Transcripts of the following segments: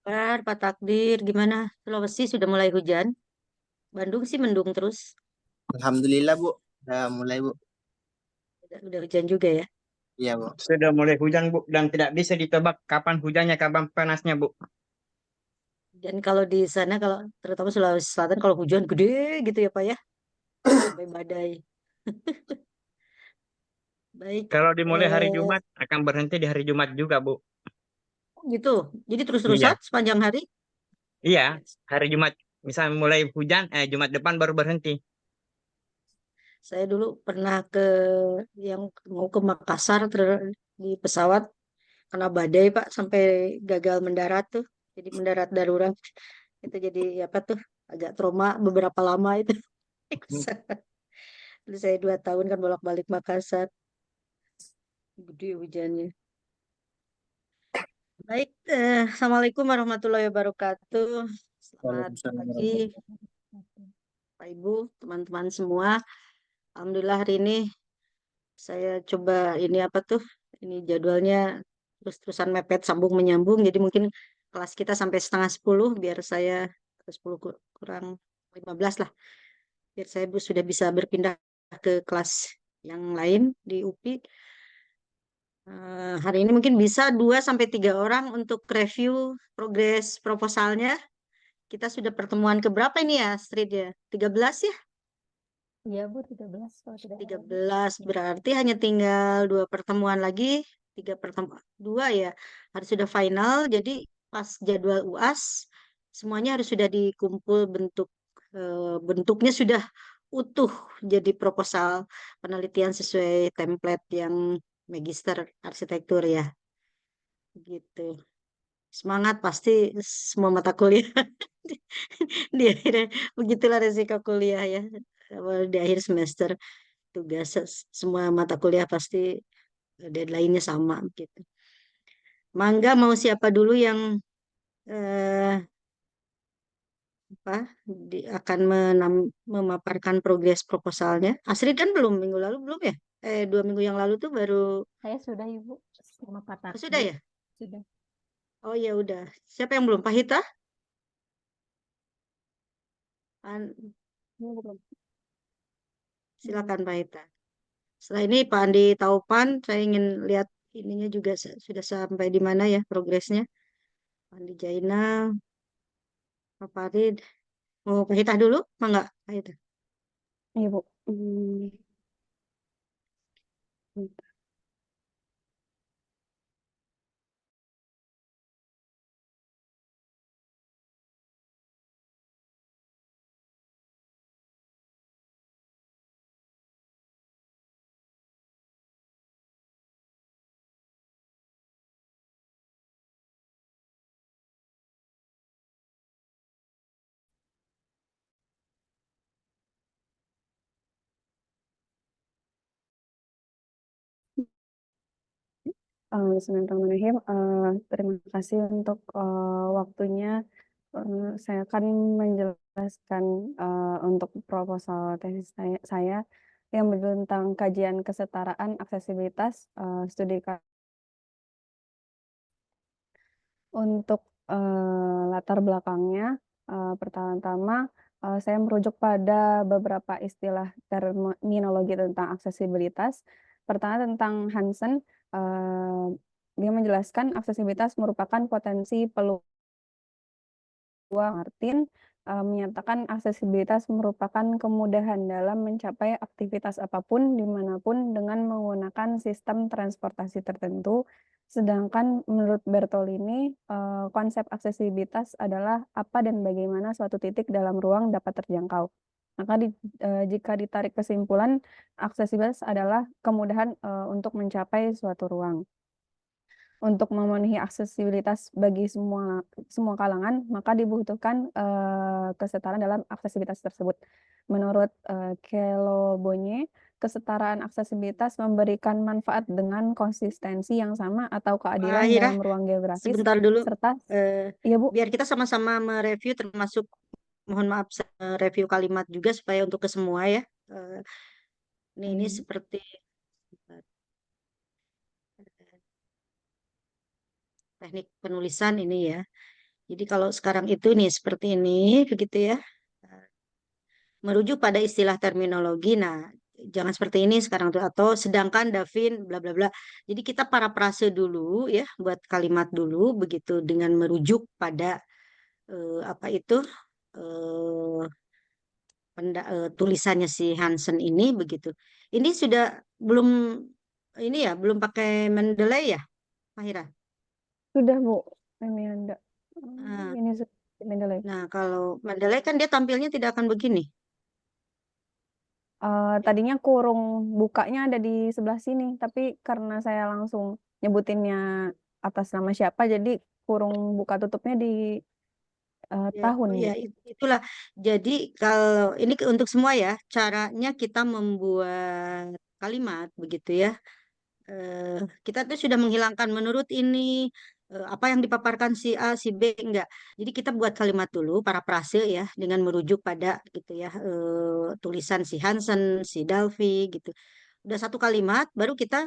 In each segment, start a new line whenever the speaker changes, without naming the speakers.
Pak Takdir, gimana? Sulawesi sudah mulai hujan. Bandung sih mendung terus.
Alhamdulillah Bu, udah mulai Bu.
Udah hujan juga ya.
Iya Bu.
Sudah mulai hujan, Bu, dan tidak bisa ditebak kapan hujannya, kapan panasnya, Bu.
Dan kalau di sana, kalau terutama Sulawesi Selatan, kalau hujan gede gitu ya Pak ya, sampai badai. Baik,
Kalau dimulai hari
eh,
Jumat, akan berhenti di hari Jumat juga, Bu.
gitu. Jadi terus-terusan
Iya,
sepanjang hari.
iya, hari Jumat. Misalnya mulai hujan, Jumat depan baru berhenti.
Saya dulu pernah yang mau ke Makassar di pesawat kena badai Pak sampai gagal mendarat tuh. Jadi mendarat darurat. Itu jadi apa tuh? Agak trauma beberapa lama itu. Lalu saya 2 tahun kan bolak-balik Makassar. Gede hujannya. Baik, Assalamualaikum warahmatullahi wabarakatuh. Selamat
Waalaikumsalam
pagi,
warahmatullahi
Pak Ibu, teman-teman semua. Alhamdulillah hari ini saya coba ini apa tuh? Ini jadwalnya terus-terusan mepet, sambung menyambung. Jadi mungkin kelas kita sampai setengah 10, biar saya 10 kurang 15 lah. Biar saya sudah bisa berpindah ke kelas yang lain di UPI. Hari ini mungkin bisa 2 sampai 3 orang untuk review progres proposalnya. Kita sudah pertemuan keberapa ini ya, Astrid ya? 13 ya?
Iya Bu, 13 kalau tidak
Tiga
salah Bu.
belas berarti hanya tinggal 2 pertemuan lagi. 3 pertemuan, 2 ya. Harus sudah final. Jadi pas jadwal UAS, semuanya harus sudah dikumpul bentuknya sudah utuh. Jadi proposal penelitian sesuai template yang magister arsitektur ya. Gitu. Semangat pasti semua mata kuliah. Di akhirnya begitulah resiko kuliah ya. Di akhir semester tugas semua mata kuliah pasti deadline-nya sama gitu. Mangga mau siapa dulu yang eh, apa akan memaparkan progres proposalnya? Asri kan belum minggu lalu belum ya? 2 minggu yang lalu tuh baru.
Saya sudah Ibu, sama Pak
Oh, sudah
Takdir.
ya?
Sudah.
Oh ya udah. Siapa yang belum? Pak Hita? An-
Ini belum.
Silakan Pak Hita. Setelah ini Pak Andi Taupan, saya ingin lihat ininya juga sudah sampai di mana ya progresnya. Pak Andi Jainal, Pak Farid. Mau Pak Hita dulu? Enggak, Pak Hita.
Iya Bu. Hmm. Bismillahirrahmanirrahim. Terima kasih untuk waktunya. Saya akan menjelaskan untuk proposal tesis saya yang berjudul tentang kajian kesetaraan aksesibilitas studi untuk latar belakangnya. Pertama-tama saya merujuk pada beberapa istilah terminologi tentang aksesibilitas. Pertama tentang Hansen, eh, dia menjelaskan aksesibilitas merupakan potensi peluang. Martin menyatakan aksesibilitas merupakan kemudahan dalam mencapai aktivitas apapun dimanapun dengan menggunakan sistem transportasi tertentu. Sedangkan menurut Bertolini, konsep aksesibilitas adalah apa dan bagaimana suatu titik dalam ruang dapat terjangkau. Maka jika ditarik kesimpulan, aksesibilitas adalah kemudahan untuk mencapai suatu ruang. Untuk memenuhi aksesibilitas bagi semua kalangan, maka dibutuhkan kesetaraan dalam aksesibilitas tersebut. Menurut Kelobonye, kesetaraan aksesibilitas memberikan manfaat dengan konsistensi yang sama atau
Pak
keadilan
Hira,
dalam ruang geografis,
sebentar dulu.
serta,
Eh,
iya Bu,
Biar kita sama-sama mereview termasuk, mohon maaf, review kalimat juga supaya untuk ke semua ya. Eh, ini
hmm,
seperti teknik penulisan ini ya. Jadi kalau sekarang itu nih seperti ini, begitu ya. Merujuk pada istilah terminologi. Nah, jangan seperti ini sekarang tuh atau sedangkan Davin bla bla bla. Jadi kita parafrase dulu ya, buat kalimat dulu begitu dengan merujuk pada apa itu eh, tulisannya si Hansen ini begitu. Ini sudah belum ini ya, belum pakai Mendeley ya, Mahira.
Sudah, Bu. Ini ada.
Nah,
Ini sudah Mendeley.
nah, kalau Mendeley kan dia tampilnya tidak akan begini. Ya.
Tadinya kurung bukanya ada di sebelah sini, tapi karena saya langsung nyebutinnya atas nama siapa, jadi kurung buka tutupnya di
Ya,
tahun,
oh
Bu.
ya itulah. Jadi kalau ini untuk semua ya, caranya kita membuat kalimat begitu ya. Eh, kita tuh sudah menghilangkan menurut ini apa yang dipaparkan si A, si B enggak. Jadi kita buat kalimat dulu parafrase ya dengan merujuk pada gitu ya tulisan si Hansen, si Dalvi gitu. Udah satu kalimat, baru kita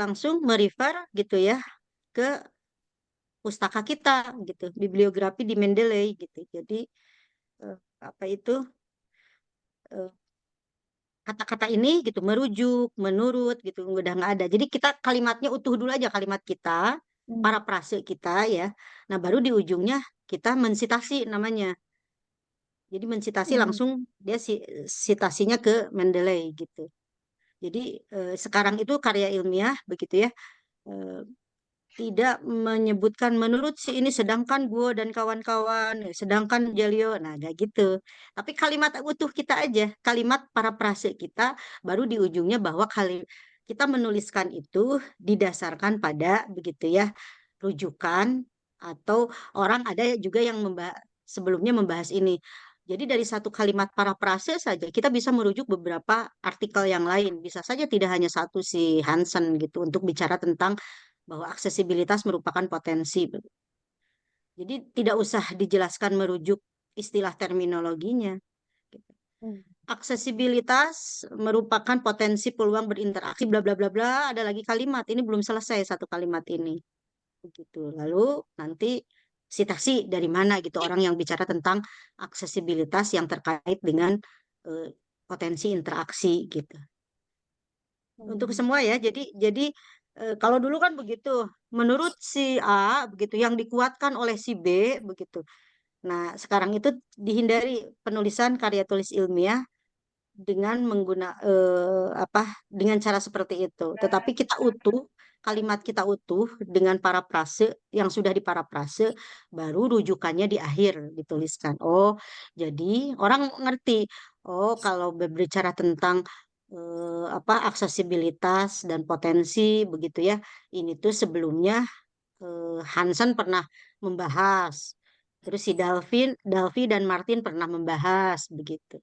langsung merefer gitu ya ke pustaka kita gitu, bibliografi di Mendeley gitu. Jadi apa itu eh, kata-kata ini gitu merujuk, menurut gitu udah nggak ada. Jadi kita kalimatnya utuh dulu aja kalimat kita,
Hmm.
parafrase kita ya. Nah, baru di ujungnya kita mensitasi namanya. Jadi mensitasi
Hmm.
langsung dia sitasinya ke Mendeley gitu. Jadi sekarang itu karya ilmiah begitu ya. eh, Tidak menyebutkan menurut si ini sedangkan gue dan kawan-kawan sedangkan Jalio nah kayak gitu tapi kalimat utuh kita aja kalimat parafrase kita baru di ujungnya bahwa kita menuliskan itu didasarkan pada begitu ya rujukan atau orang ada juga yang sebelumnya membahas ini jadi dari satu kalimat parafrase saja kita bisa merujuk beberapa artikel yang lain bisa saja tidak hanya satu si Hansen gitu untuk bicara tentang bahwa aksesibilitas merupakan potensi. Jadi tidak usah dijelaskan merujuk istilah terminologinya.
Hmm.
Aksesibilitas merupakan potensi peluang berinteraksi bla bla bla bla. Ada lagi kalimat. Ini belum selesai satu kalimat ini. Begitu. Lalu nanti sitasi dari mana gitu orang yang bicara tentang aksesibilitas yang terkait dengan eh, potensi interaksi gitu. Untuk
Hmm.
semua ya. Jadi kalau dulu kan begitu. Menurut si A begitu yang dikuatkan oleh si B begitu. Nah, sekarang itu dihindari penulisan karya tulis ilmiah dengan apa dengan cara seperti itu. Tetapi kita utuh kalimat kita utuh dengan parafrase yang sudah diparafrase baru rujukannya di akhir dituliskan. Oh, jadi orang ngerti. Oh, kalau berbicara tentang apa aksesibilitas dan potensi begitu ya. Ini tuh sebelumnya Hansen pernah membahas. Terus si Dalvi dan Martin pernah membahas begitu.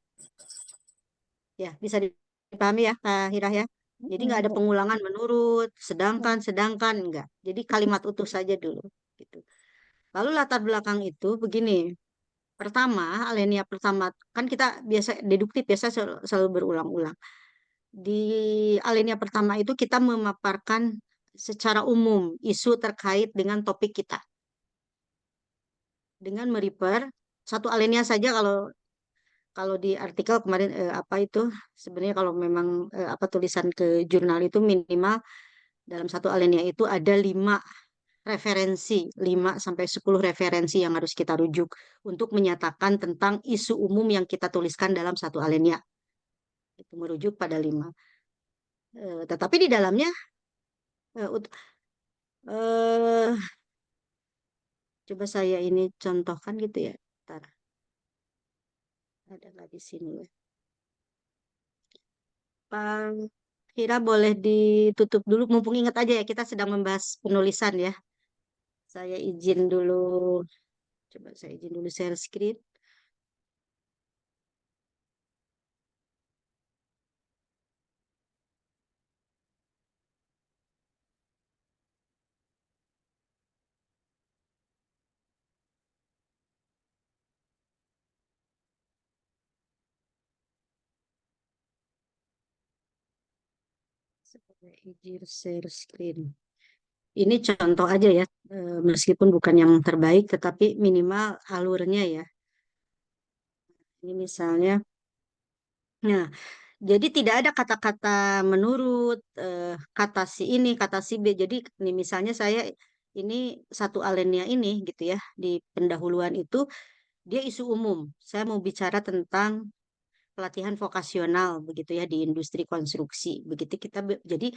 Ya, bisa dipahami ya, Kak Hirah ya. Jadi nggak
Hmm,
ada
Bu.
pengulangan menurut, sedangkan enggak. Jadi kalimat utuh saja dulu gitu. Lalu latar belakang itu begini. Pertama, alinea pertama kan kita biasa deduktif biasa selalu berulang-ulang. Di alinea pertama itu kita memaparkan secara umum isu terkait dengan topik kita dengan merefer satu alinea saja kalau kalau di artikel kemarin apa itu sebenarnya kalau memang apa tulisan ke jurnal itu minimal dalam satu alinea itu ada 5 referensi, 5 sampai 10 referensi yang harus kita rujuk untuk menyatakan tentang isu umum yang kita tuliskan dalam satu alinea. Itu merujuk pada 5. Tetapi di dalamnya eh, ut- eh, coba saya ini contohkan gitu ya. Ntar, ada nggak di sini ya. Pak Kira boleh ditutup dulu, mumpung ingat aja ya, kita sedang membahas penulisan ya. Saya izin dulu, coba saya izin dulu share screen. Saya izin share screen. ini contoh aja ya, meskipun bukan yang terbaik, tetapi minimal alurnya ya. Ini misalnya, nah, jadi tidak ada kata-kata menurut, kata si ini, kata si B. Jadi ini misalnya saya ini satu alinea ini gitu ya, di pendahuluan itu dia isu umum. Saya mau bicara tentang pelatihan vokasional begitu ya di industri konstruksi. Begitu kita jadi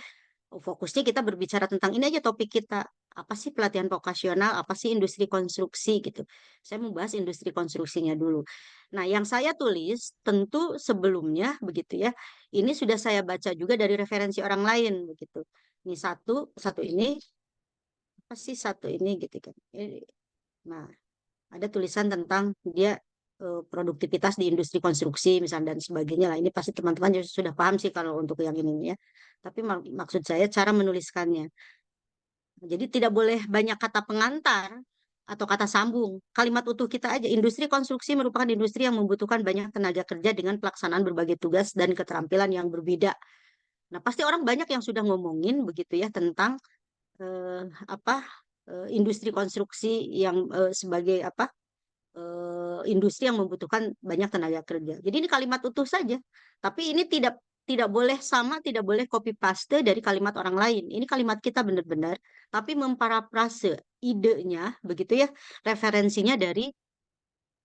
fokusnya kita berbicara tentang ini aja topik kita. Apa sih pelatihan vokasional, apa sih industri konstruksi gitu. Saya mau bahas industri konstruksinya dulu. Nah, yang saya tulis tentu sebelumnya begitu ya. Ini sudah saya baca juga dari referensi orang lain begitu. Ini satu ini apa sih satu ini gitu kan. Nah, ada tulisan tentang dia produktivitas di industri konstruksi misalnya dan sebagainya lah. Ini pasti teman-teman juga sudah paham sih kalau untuk yang ini ya. Tapi maksud saya cara menuliskannya. Jadi tidak boleh banyak kata pengantar atau kata sambung. Kalimat utuh kita aja. Industri konstruksi merupakan industri yang membutuhkan banyak tenaga kerja dengan pelaksanaan berbagai tugas dan keterampilan yang berbeda. Nah, pasti orang banyak yang sudah ngomongin begitu ya tentang apa industri konstruksi yang sebagai apa industri yang membutuhkan banyak tenaga kerja. Jadi ini kalimat utuh saja. Tapi ini tidak boleh sama, tidak boleh copy paste dari kalimat orang lain. Ini kalimat kita benar-benar, tapi memparafrase idenya, begitu ya, referensinya dari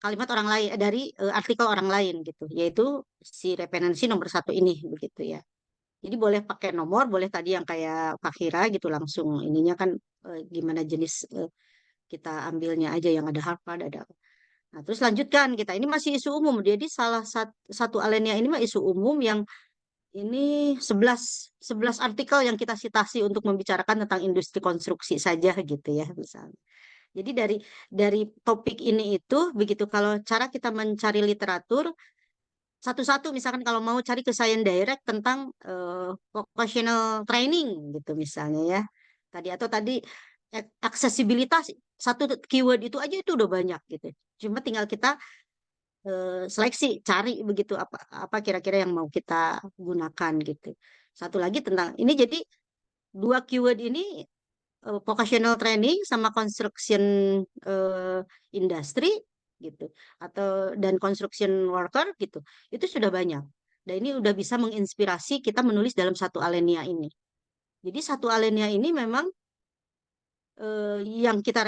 kalimat orang lain, dari artikel orang lain gitu, yaitu si referensi nomor satu ini, begitu ya. Jadi boleh pakai nomor, boleh tadi yang kayak Pak Kira gitu langsung ininya kan gimana jenis kita ambilnya aja yang ada Harvard, ada. Nah, terus lanjutkan kita. Ini masih isu umum. Jadi salah satu alinea ini mah isu umum yang ini 11 artikel yang kita citasi untuk membicarakan tentang industri konstruksi saja gitu ya misalnya. Jadi dari topik ini itu begitu kalau cara kita mencari literatur satu-satu misalkan kalau mau cari ke Science Direct tentang vocational training gitu misalnya ya. Tadi aksesibilitas satu keyword itu aja itu udah banyak gitu. Cuma tinggal kita seleksi cari begitu apa apa kira-kira yang mau kita gunakan gitu. Satu lagi tentang ini jadi dua keyword ini vocational training sama construction industry gitu atau dan construction worker gitu. Itu sudah banyak. Dan ini udah bisa menginspirasi kita menulis dalam satu alinea ini. Jadi satu alinea ini memang yang kita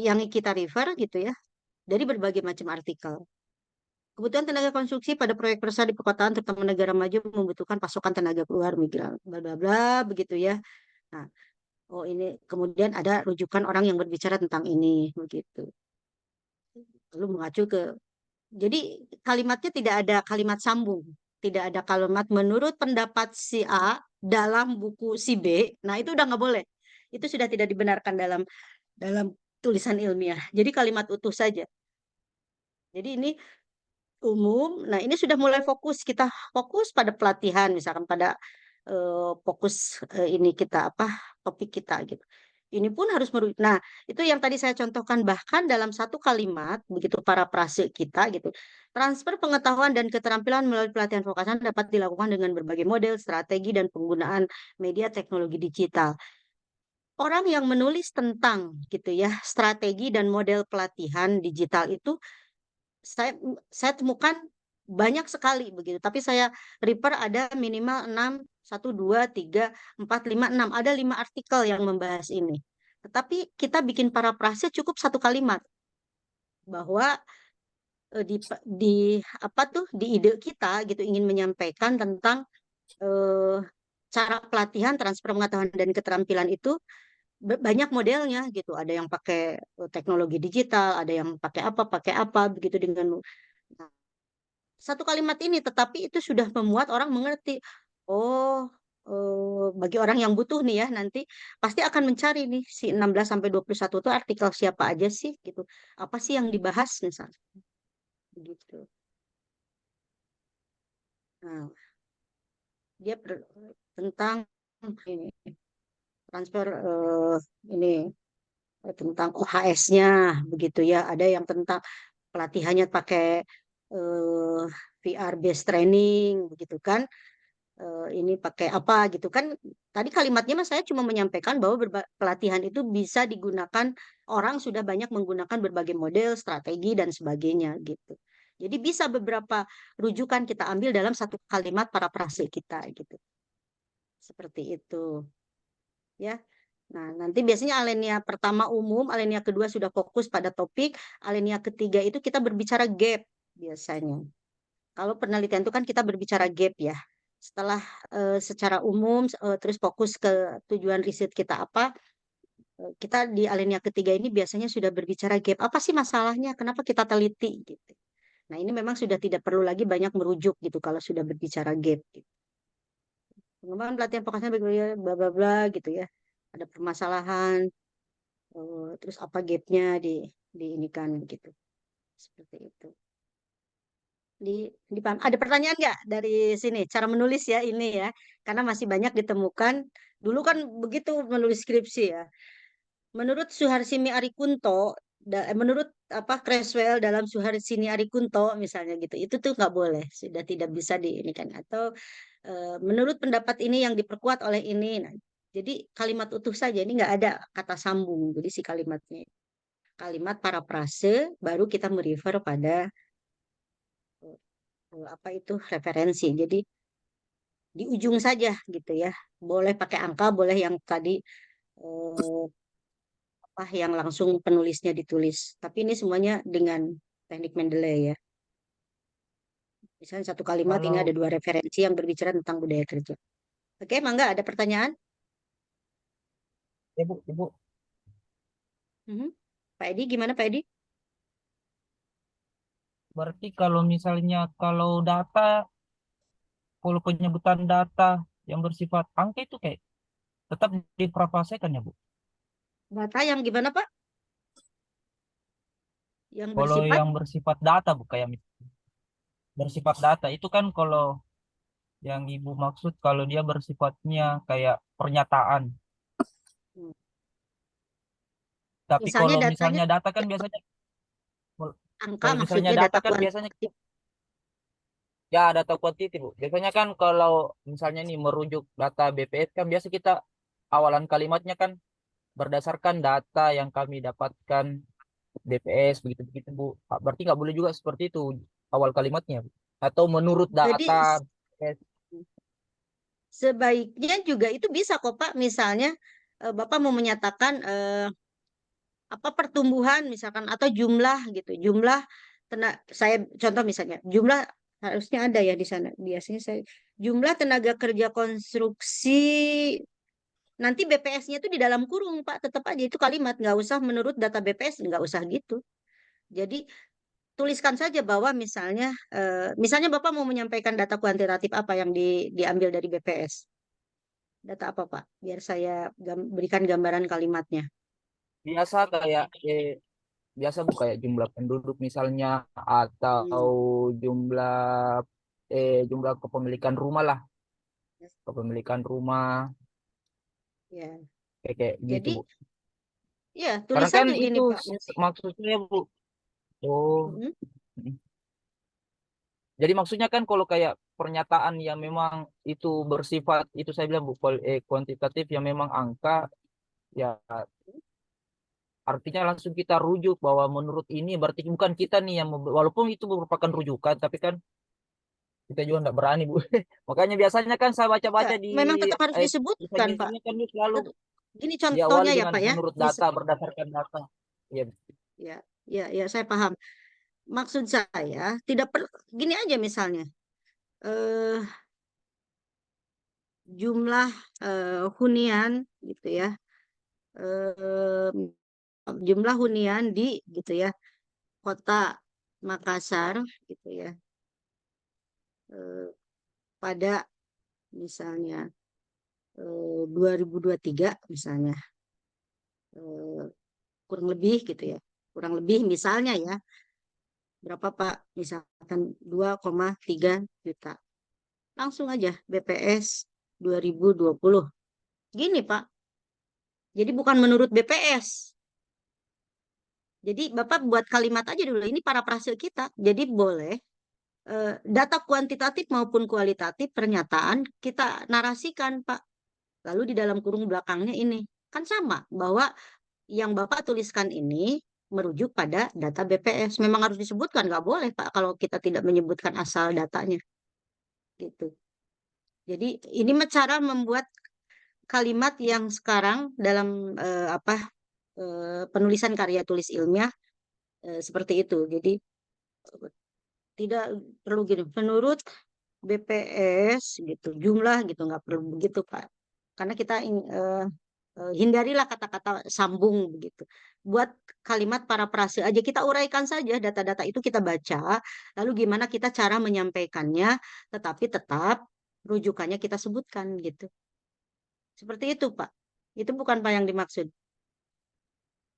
yang kita refer gitu ya dari berbagai macam artikel. Kebutuhan tenaga konstruksi pada proyek besar di perkotaan terutama negara maju membutuhkan pasokan tenaga keluar migran bla bla bla begitu ya. Nah, oh ini kemudian ada rujukan orang yang berbicara tentang ini begitu. Lalu mengacu ke jadi kalimatnya tidak ada kalimat sambung, tidak ada kalimat menurut pendapat si A dalam buku si B. Nah, itu udah nggak boleh. Itu sudah tidak dibenarkan dalam tulisan ilmiah. Jadi kalimat utuh saja. Jadi ini umum. Nah, ini sudah mulai fokus kita fokus pada pelatihan misalkan pada fokus ini kita apa topik kita gitu. Ini pun harus nah, itu yang tadi saya contohkan bahkan dalam satu kalimat begitu parafrase kita gitu. Transfer pengetahuan dan keterampilan melalui pelatihan vokasional dapat dilakukan dengan berbagai model, strategi dan penggunaan media teknologi digital. Orang yang menulis tentang gitu ya, strategi dan model pelatihan digital itu saya temukan banyak sekali begitu. Tapi saya refer ada minimal 6, 1, 2, 3, 4, 5, 6. Ada 5 artikel yang membahas ini. Tetapi kita bikin parafrase cukup satu kalimat bahwa di apa tuh di ide kita gitu ingin menyampaikan tentang cara pelatihan transfer pengetahuan dan keterampilan itu banyak modelnya gitu. Ada yang pakai teknologi digital, ada yang pakai apa begitu dengan satu kalimat ini, tetapi itu sudah memuat orang mengerti. Oh, bagi orang yang butuh nih ya, nanti pasti akan mencari nih si 16 sampai 21 itu artikel siapa aja sih gitu. Apa sih yang dibahas misalnya. Begitu. Nah, dia tentang ini transfer ini tentang OHS-nya begitu ya. Ada yang tentang pelatihannya pakai VR based training begitu kan. ini pakai apa gitu kan. Tadi kalimatnya mas saya cuma menyampaikan bahwa pelatihan itu bisa digunakan, orang sudah banyak menggunakan berbagai model, strategi dan sebagainya gitu. Jadi bisa beberapa rujukan kita ambil dalam satu kalimat parafrase kita gitu. Seperti itu ya. Nah, nanti biasanya alinea pertama umum, alinea kedua sudah fokus pada topik, alinea ketiga itu kita berbicara gap biasanya. Kalau penelitian itu kan kita berbicara gap ya. Setelah secara umum terus fokus ke tujuan riset kita apa, kita di alinea ketiga ini biasanya sudah berbicara gap. Apa sih masalahnya? Kenapa kita teliti gitu. Nah, ini memang sudah tidak perlu lagi banyak merujuk gitu kalau sudah berbicara gap gitu. Pengembangan pelatihan vokasinya bla bla bla gitu ya. Ada permasalahan, terus apa gapnya di ini kan gitu. Seperti itu. Ada pertanyaan nggak dari sini? Cara menulis ya ini ya, karena masih banyak ditemukan. Dulu kan begitu menulis skripsi ya. Menurut Suharsini Arikunto, menurut apa Creswell dalam Suharsini Arikunto misalnya gitu, itu tuh nggak boleh, sudah tidak bisa di ini kan. Atau menurut pendapat ini yang diperkuat oleh ini. Nah, jadi kalimat utuh saja, ini nggak ada kata sambung. Jadi si kalimatnya kalimat parafrase, baru kita merefer pada apa itu referensi. Jadi di ujung saja gitu ya. Boleh pakai angka, boleh yang tadi eh, apa yang langsung penulisnya ditulis. Tapi ini semuanya dengan teknik Mendeley ya. Misalnya satu kalimat ini ada
Kalau
dua referensi yang berbicara tentang budaya kerja. Oke, Mangga ada pertanyaan?
ibu,
Mhm. Pak Edi gimana Pak Edi?
berarti kalau misalnya kalau kalau penyebutan data yang bersifat angka itu kayak tetap diprapaskan ya, Bu.
Data yang gimana Pak? Yang
Kalau
bersifat
yang bersifat data, Bu, kayak bersifat data itu kan kalau yang Ibu maksud kalau dia bersifatnya kayak pernyataan.
hmm,
Tapi
misalnya
kalau
datanya
misalnya data kan biasanya
angka
kalau misalnya
maksudnya
data
data
kan biasanya
kuantitatif.
ya data kuantitatif, Bu. Biasanya kan kalau misalnya nih merujuk data BPS kan biasa kita awalan kalimatnya kan berdasarkan data yang kami dapatkan DPS begitu-begitu Bu. Berarti nggak boleh juga seperti itu awal kalimatnya, Bu. Atau menurut
Jadi
data BPS.
sebaiknya juga itu bisa kok Pak. Misalnya Bapak mau menyatakan apa pertumbuhan misalkan atau jumlah gitu. Jumlah saya contoh misalnya jumlah harusnya ada ya di sana. Biasanya saya jumlah tenaga kerja konstruksi nanti BPS-nya itu di dalam kurung Pak. Tetap aja itu kalimat nggak usah menurut data BPS nggak usah gitu. Jadi tuliskan saja bahwa misalnya Bapak mau menyampaikan data kuantitatif apa yang diambil dari BPS. Data apa Pak? Biar saya berikan gambaran kalimatnya.
Biasa kayak biasa Bu kayak jumlah penduduk misalnya atau
Hmm,
jumlah jumlah kepemilikan rumah lah, kepemilikan rumah
ya.
kayak gitu
Jadi
Bu.
ya tulis
Karena kan
saja gini
itu
Pak.
maksudnya Bu. Oh.
Mm,
Jadi maksudnya kan kalau kayak pernyataan yang memang itu bersifat itu saya bilang Bu kuantitatif yang memang angka ya artinya langsung kita rujuk bahwa menurut ini berarti bukan kita nih yang walaupun itu merupakan rujukan tapi kan kita juga nggak berani Bu. Makanya biasanya kan saya
ya,
baca-baca di
memang tetap harus disebutkan Pak.
desain-desainnya kan dia selalu
Gini
diawali
contohnya ya
dengan
Pak ya.
menurut data berdasarkan data. Iya.
Ya, ya saya paham. Maksud saya tidak per, gini aja misalnya eh, jumlah hunian gitu ya. eh, Jumlah hunian di gitu ya kota Makassar gitu ya eh, pada misalnya 2023 misalnya eh, kurang lebih gitu ya kurang lebih misalnya ya berapa Pak misalkan 2,3 juta langsung aja BPS 2020 gini Pak jadi bukan menurut BPS jadi Bapak buat kalimat aja dulu ini parafrase kita jadi boleh data kuantitatif maupun kualitatif pernyataan kita narasikan, Pak. Lalu di dalam kurung belakangnya ini kan sama bahwa yang Bapak tuliskan ini merujuk pada data BPS. Memang harus disebutkan, nggak boleh Pak kalau kita tidak menyebutkan asal datanya. Gitu. Jadi ini cara membuat kalimat yang sekarang dalam penulisan karya tulis ilmiah seperti itu. Jadi tidak perlu gini. Menurut BPS gitu jumlah gitu nggak perlu begitu Pak. Karena kita hindarilah kata-kata sambung begitu. Buat kalimat parafrase aja kita uraikan saja data-data itu kita baca, lalu gimana kita cara menyampaikannya, tetapi tetap rujukannya kita sebutkan gitu. Seperti itu Pak. Itu bukan Pak yang dimaksud.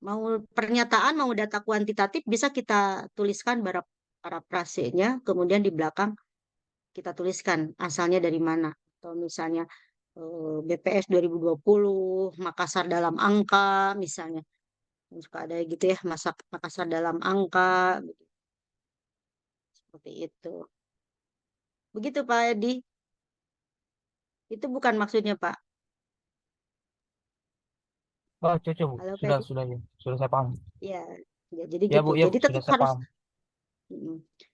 Mau pernyataan, mau data kuantitatif bisa kita tuliskan parafrasenya, kemudian di belakang kita tuliskan asalnya dari mana. Atau misalnya BPS 2020, Makassar dalam angka misalnya. Suka ada gitu ya, Makassar dalam angka. Seperti itu. Begitu Pak Edi. Itu bukan maksudnya Pak.
Oh, cocok Bu.
Halo Pak
Sudah,
Edi.
sudah ya. Sudah saya paham.
Ya, ya jadi
Ya
gitu.
Bu, ya
Jadi
Bu, sudah
tetap
saya
harus
paham.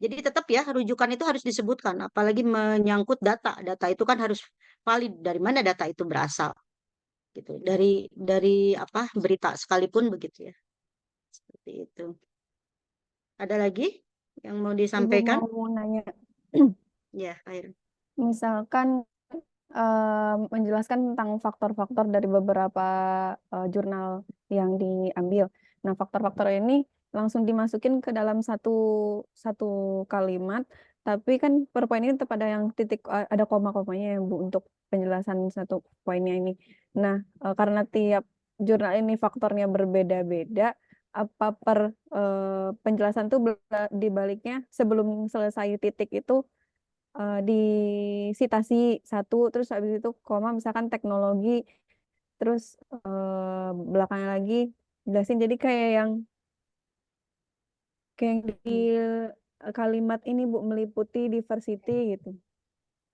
Jadi tetap ya rujukan itu harus disebutkan, apalagi menyangkut data. Data itu kan harus valid dari mana data itu berasal, gitu. Dari apa berita sekalipun begitu ya. Seperti itu. Ada lagi yang mau
Ibu
disampaikan?
mau nanya,
Ya, air.
misalkan menjelaskan tentang faktor-faktor dari beberapa jurnal yang diambil. Nah, faktor-faktor ini langsung dimasukin ke dalam satu kalimat, tapi kan per poin ini tetap ada yang titik, ada koma-komanya ya Bu untuk penjelasan satu poinnya ini. Nah, karena tiap jurnal ini faktornya berbeda-beda, apa per penjelasan itu di baliknya sebelum selesai titik itu di citasi satu, terus habis itu koma misalkan teknologi, terus belakangnya lagi jelasin, jadi kayak yang di kalimat ini Bu meliputi diversity gitu.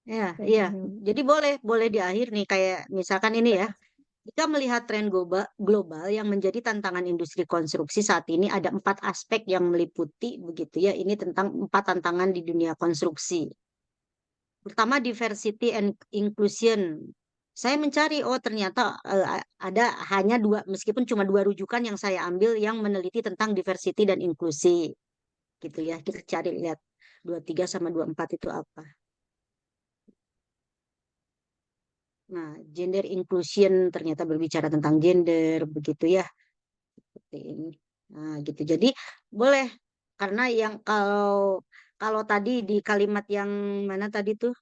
Ya,
Kayak
iya.
gini, Bu.
Jadi boleh di akhir nih kayak misalkan ini ya. Jika melihat tren global yang menjadi tantangan industri konstruksi saat ini ada 4 aspek yang meliputi begitu ya. Ini tentang 4 tantangan di dunia konstruksi. Pertama diversity and inclusion. Saya mencari, oh ternyata ada hanya 2, meskipun cuma 2 rujukan yang saya ambil yang meneliti tentang diversity dan inklusi. Gitu ya, kita cari lihat 23 sama 24 itu apa. Nah, gender inclusion ternyata berbicara tentang gender, begitu ya. Seperti ini. Nah, gitu. Jadi boleh karena yang kalau tadi di kalimat yang mana tadi tuh.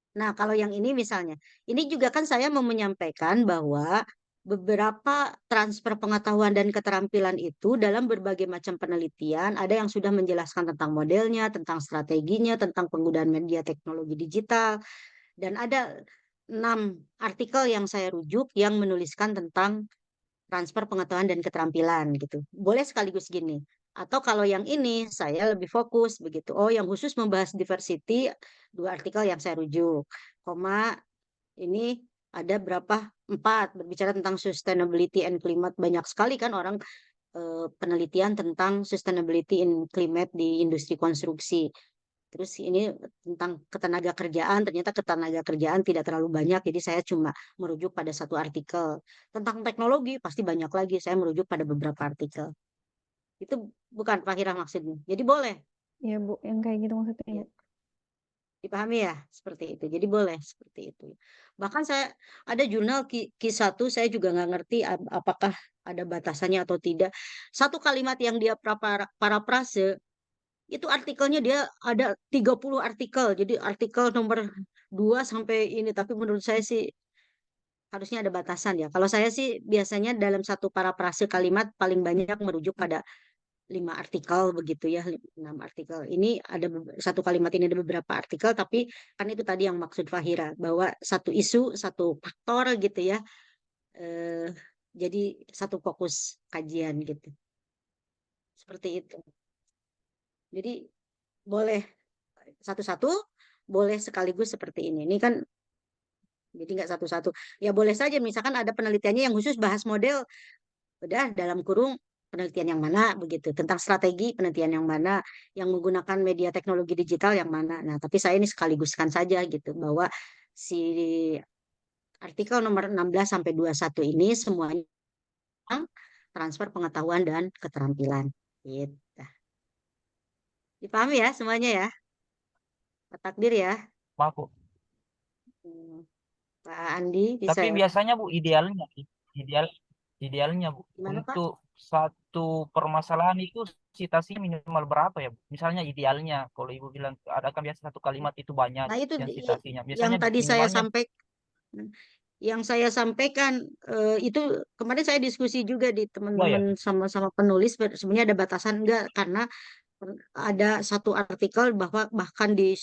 Nah, kalau yang ini misalnya, ini juga kan saya mau menyampaikan bahwa beberapa transfer pengetahuan dan keterampilan itu dalam berbagai macam penelitian, ada yang sudah menjelaskan tentang modelnya, tentang strateginya, tentang penggunaan media teknologi digital, dan ada 6 artikel yang saya rujuk yang menuliskan tentang transfer pengetahuan dan keterampilan gitu. Boleh sekaligus gini. Atau kalau yang ini saya lebih fokus begitu. Oh, yang khusus membahas diversity 2 artikel yang saya rujuk. Koma ini ada berapa? 4 berbicara tentang sustainability and climate. Banyak sekali kan orang penelitian tentang sustainability in climate di industri konstruksi. Terus ini tentang ketenaga kerjaan, ternyata ketenaga kerjaan tidak terlalu banyak, jadi saya cuma merujuk pada 1 artikel. Tentang teknologi pasti banyak lagi, saya merujuk pada beberapa artikel. Itu bukan Pak Hira maksudnya. Jadi boleh,
Ya Bu, yang kayak gitu maksudnya
ya,
Bu.
dipahami ya seperti itu. Jadi boleh seperti itu. Bahkan saya ada jurnal Q1, saya juga nggak ngerti apakah ada batasannya atau tidak. Satu kalimat yang dia parafrase itu artikelnya dia ada 30 artikel. Jadi artikel nomor 2 sampai ini. Tapi menurut saya sih harusnya ada batasan ya. Kalau saya sih biasanya dalam satu parafrase kalimat paling banyak merujuk pada 5 artikel begitu ya. 6 artikel. Ini ada satu kalimat ini ada beberapa artikel. Tapi kan itu tadi yang maksud Fahira. Bahwa satu isu, satu faktor gitu ya. Eh, jadi satu fokus kajian gitu. Seperti itu. Jadi boleh satu-satu, boleh sekaligus seperti ini. Ini kan jadi nggak satu-satu. Ya boleh saja, misalkan ada penelitiannya yang khusus bahas model, udah dalam kurung penelitian yang mana begitu, tentang strategi penelitian yang mana, yang menggunakan media teknologi digital yang mana. Nah, tapi saya ini sekaliguskan saja gitu, bahwa si artikel nomor 16 sampai 21 ini semuanya transfer pengetahuan dan keterampilan. Gitu. Dipahami ya semuanya ya? Pak Takdir ya?
Maaf, Bu.
Hmm, Pak Andi bisa
Tapi
ya?
biasanya Bu, idealnya Bu,
Gimana Pak?
untuk satu permasalahan itu citasi minimal berapa ya Bu? Misalnya idealnya, kalau Ibu bilang ada kan biasa satu kalimat itu banyak
Nah itu
yang citasinya.
yang
Biasanya
tadi saya
minimalnya
sampaikan. Yang saya sampaikan itu kemarin saya diskusi juga di
dua ya.
teman-teman sama-sama penulis, sebenarnya ada batasan enggak, karena ada satu artikel bahwa bahkan di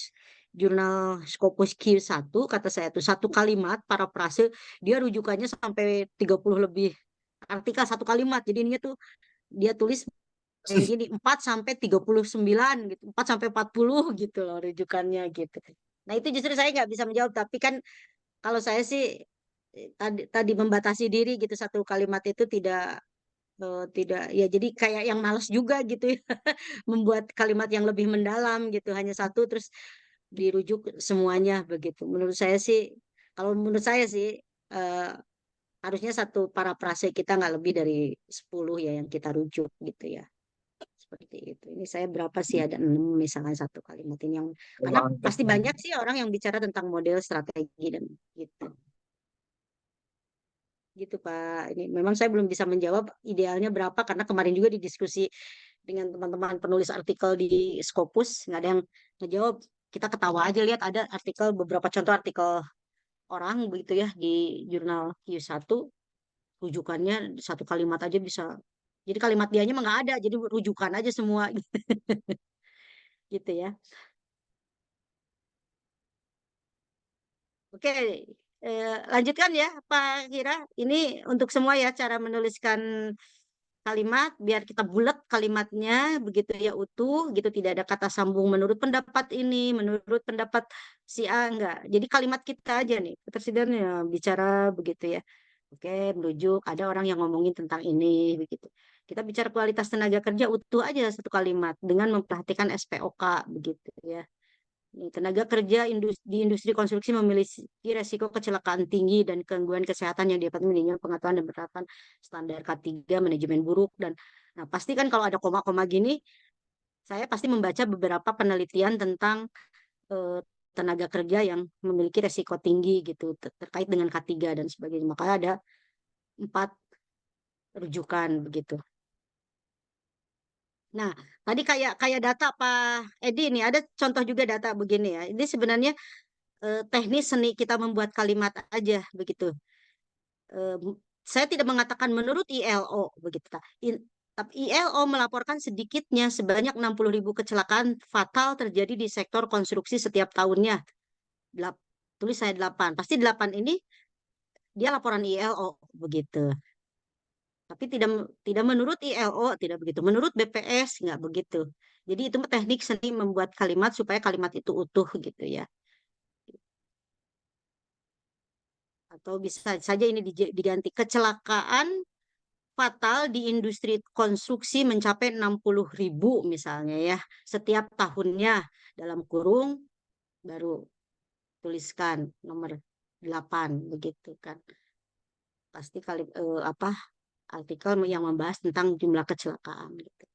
jurnal Scopus Q1 kata saya tuh satu kalimat parafrase dia rujukannya sampai 30 lebih artikel satu kalimat. Jadi ini tuh dia tulis kayak gini 4 sampai 39 gitu, 4 sampai 40 gitu loh rujukannya gitu. Nah, itu justru saya nggak bisa menjawab, tapi kan kalau saya sih tadi membatasi diri gitu, satu kalimat itu tidak ya, jadi kayak yang males juga gitu ya membuat kalimat yang lebih mendalam gitu, hanya satu terus dirujuk semuanya begitu. Menurut saya sih, kalau menurut saya sih eh, harusnya satu parafrase kita nggak lebih dari 10 ya yang kita rujuk gitu ya. Seperti itu. Ini saya berapa sih, ada 6 misalnya satu kalimat ini, yang karena pasti banyak sih orang yang bicara tentang model strategi dan gitu. Gitu Pak. Ini memang saya belum bisa menjawab idealnya berapa, karena kemarin juga didiskusi dengan teman-teman penulis artikel di Scopus, nggak ada yang ngejawab. Kita ketawa aja lihat ada artikel, beberapa contoh artikel orang begitu ya di jurnal Q1, rujukannya satu kalimat aja bisa. Jadi kalimat dianya mah nggak ada, jadi rujukan aja semua gitu ya. Oke, lanjutkan ya Pak Kira. Ini untuk semua ya cara menuliskan kalimat, biar kita bulat kalimatnya begitu ya, utuh gitu, tidak ada kata sambung menurut pendapat ini, menurut pendapat si A, enggak. Jadi kalimat kita aja nih, ketersediaan ya bicara begitu ya. Oke, merujuk ada orang yang ngomongin tentang ini begitu. Kita bicara kualitas tenaga kerja, utuh aja satu kalimat dengan memperhatikan SPOK begitu ya. Tenaga kerja di industri konstruksi memiliki resiko kecelakaan tinggi dan gangguan kesehatan yang dapat menimbulkan pengetahuan dan penerapan standar K3 manajemen buruk. Dan nah, pasti kan kalau ada koma-koma gini, saya pasti membaca beberapa penelitian tentang eh, tenaga kerja yang memiliki resiko tinggi gitu terkait dengan K3 dan sebagainya. Makanya ada 4 rujukan begitu. Nah, tadi kayak kayak data Pak Edi, ini ada contoh juga data begini ya. Ini sebenarnya teknis seni kita membuat kalimat aja begitu. Eh, saya tidak mengatakan menurut ILO begitu. Tapi ILO melaporkan sedikitnya sebanyak 60.000 kecelakaan fatal terjadi di sektor konstruksi setiap tahunnya. Tulis saya 8. Pasti 8 ini dia laporan ILO begitu. Tapi tidak tidak menurut ILO, tidak begitu. Menurut BPS nggak begitu. Jadi itu teknik seni membuat kalimat supaya kalimat itu utuh gitu ya. Atau bisa saja ini diganti kecelakaan fatal di industri konstruksi mencapai 60.000 misalnya ya setiap tahunnya, dalam kurung baru tuliskan nomor 8 begitu kan. Pasti apa artikel yang membahas tentang jumlah kecelakaan gitu.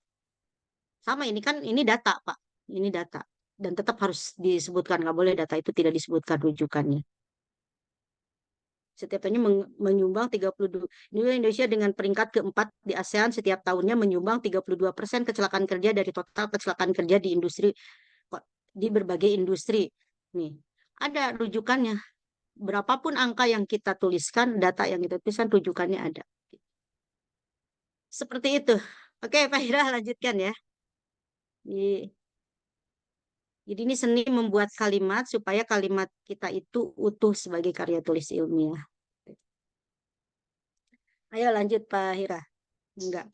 Sama ini kan, ini data Pak. Ini data dan tetap harus disebutkan, nggak boleh data itu tidak disebutkan rujukannya. Setiap tahunnya menyumbang 32. Indonesia dengan peringkat keempat di ASEAN setiap tahunnya menyumbang 32% kecelakaan kerja dari total kecelakaan kerja di industri, di berbagai industri. Nih, ada rujukannya. Berapapun angka yang kita tuliskan, data yang kita tuliskan, rujukannya ada. Seperti itu. Oke, Pak Ira, lanjutkan ya. Jadi ini seni membuat kalimat supaya kalimat kita itu utuh sebagai karya tulis ilmiah. Ayo lanjut Pak Hira. Enggak.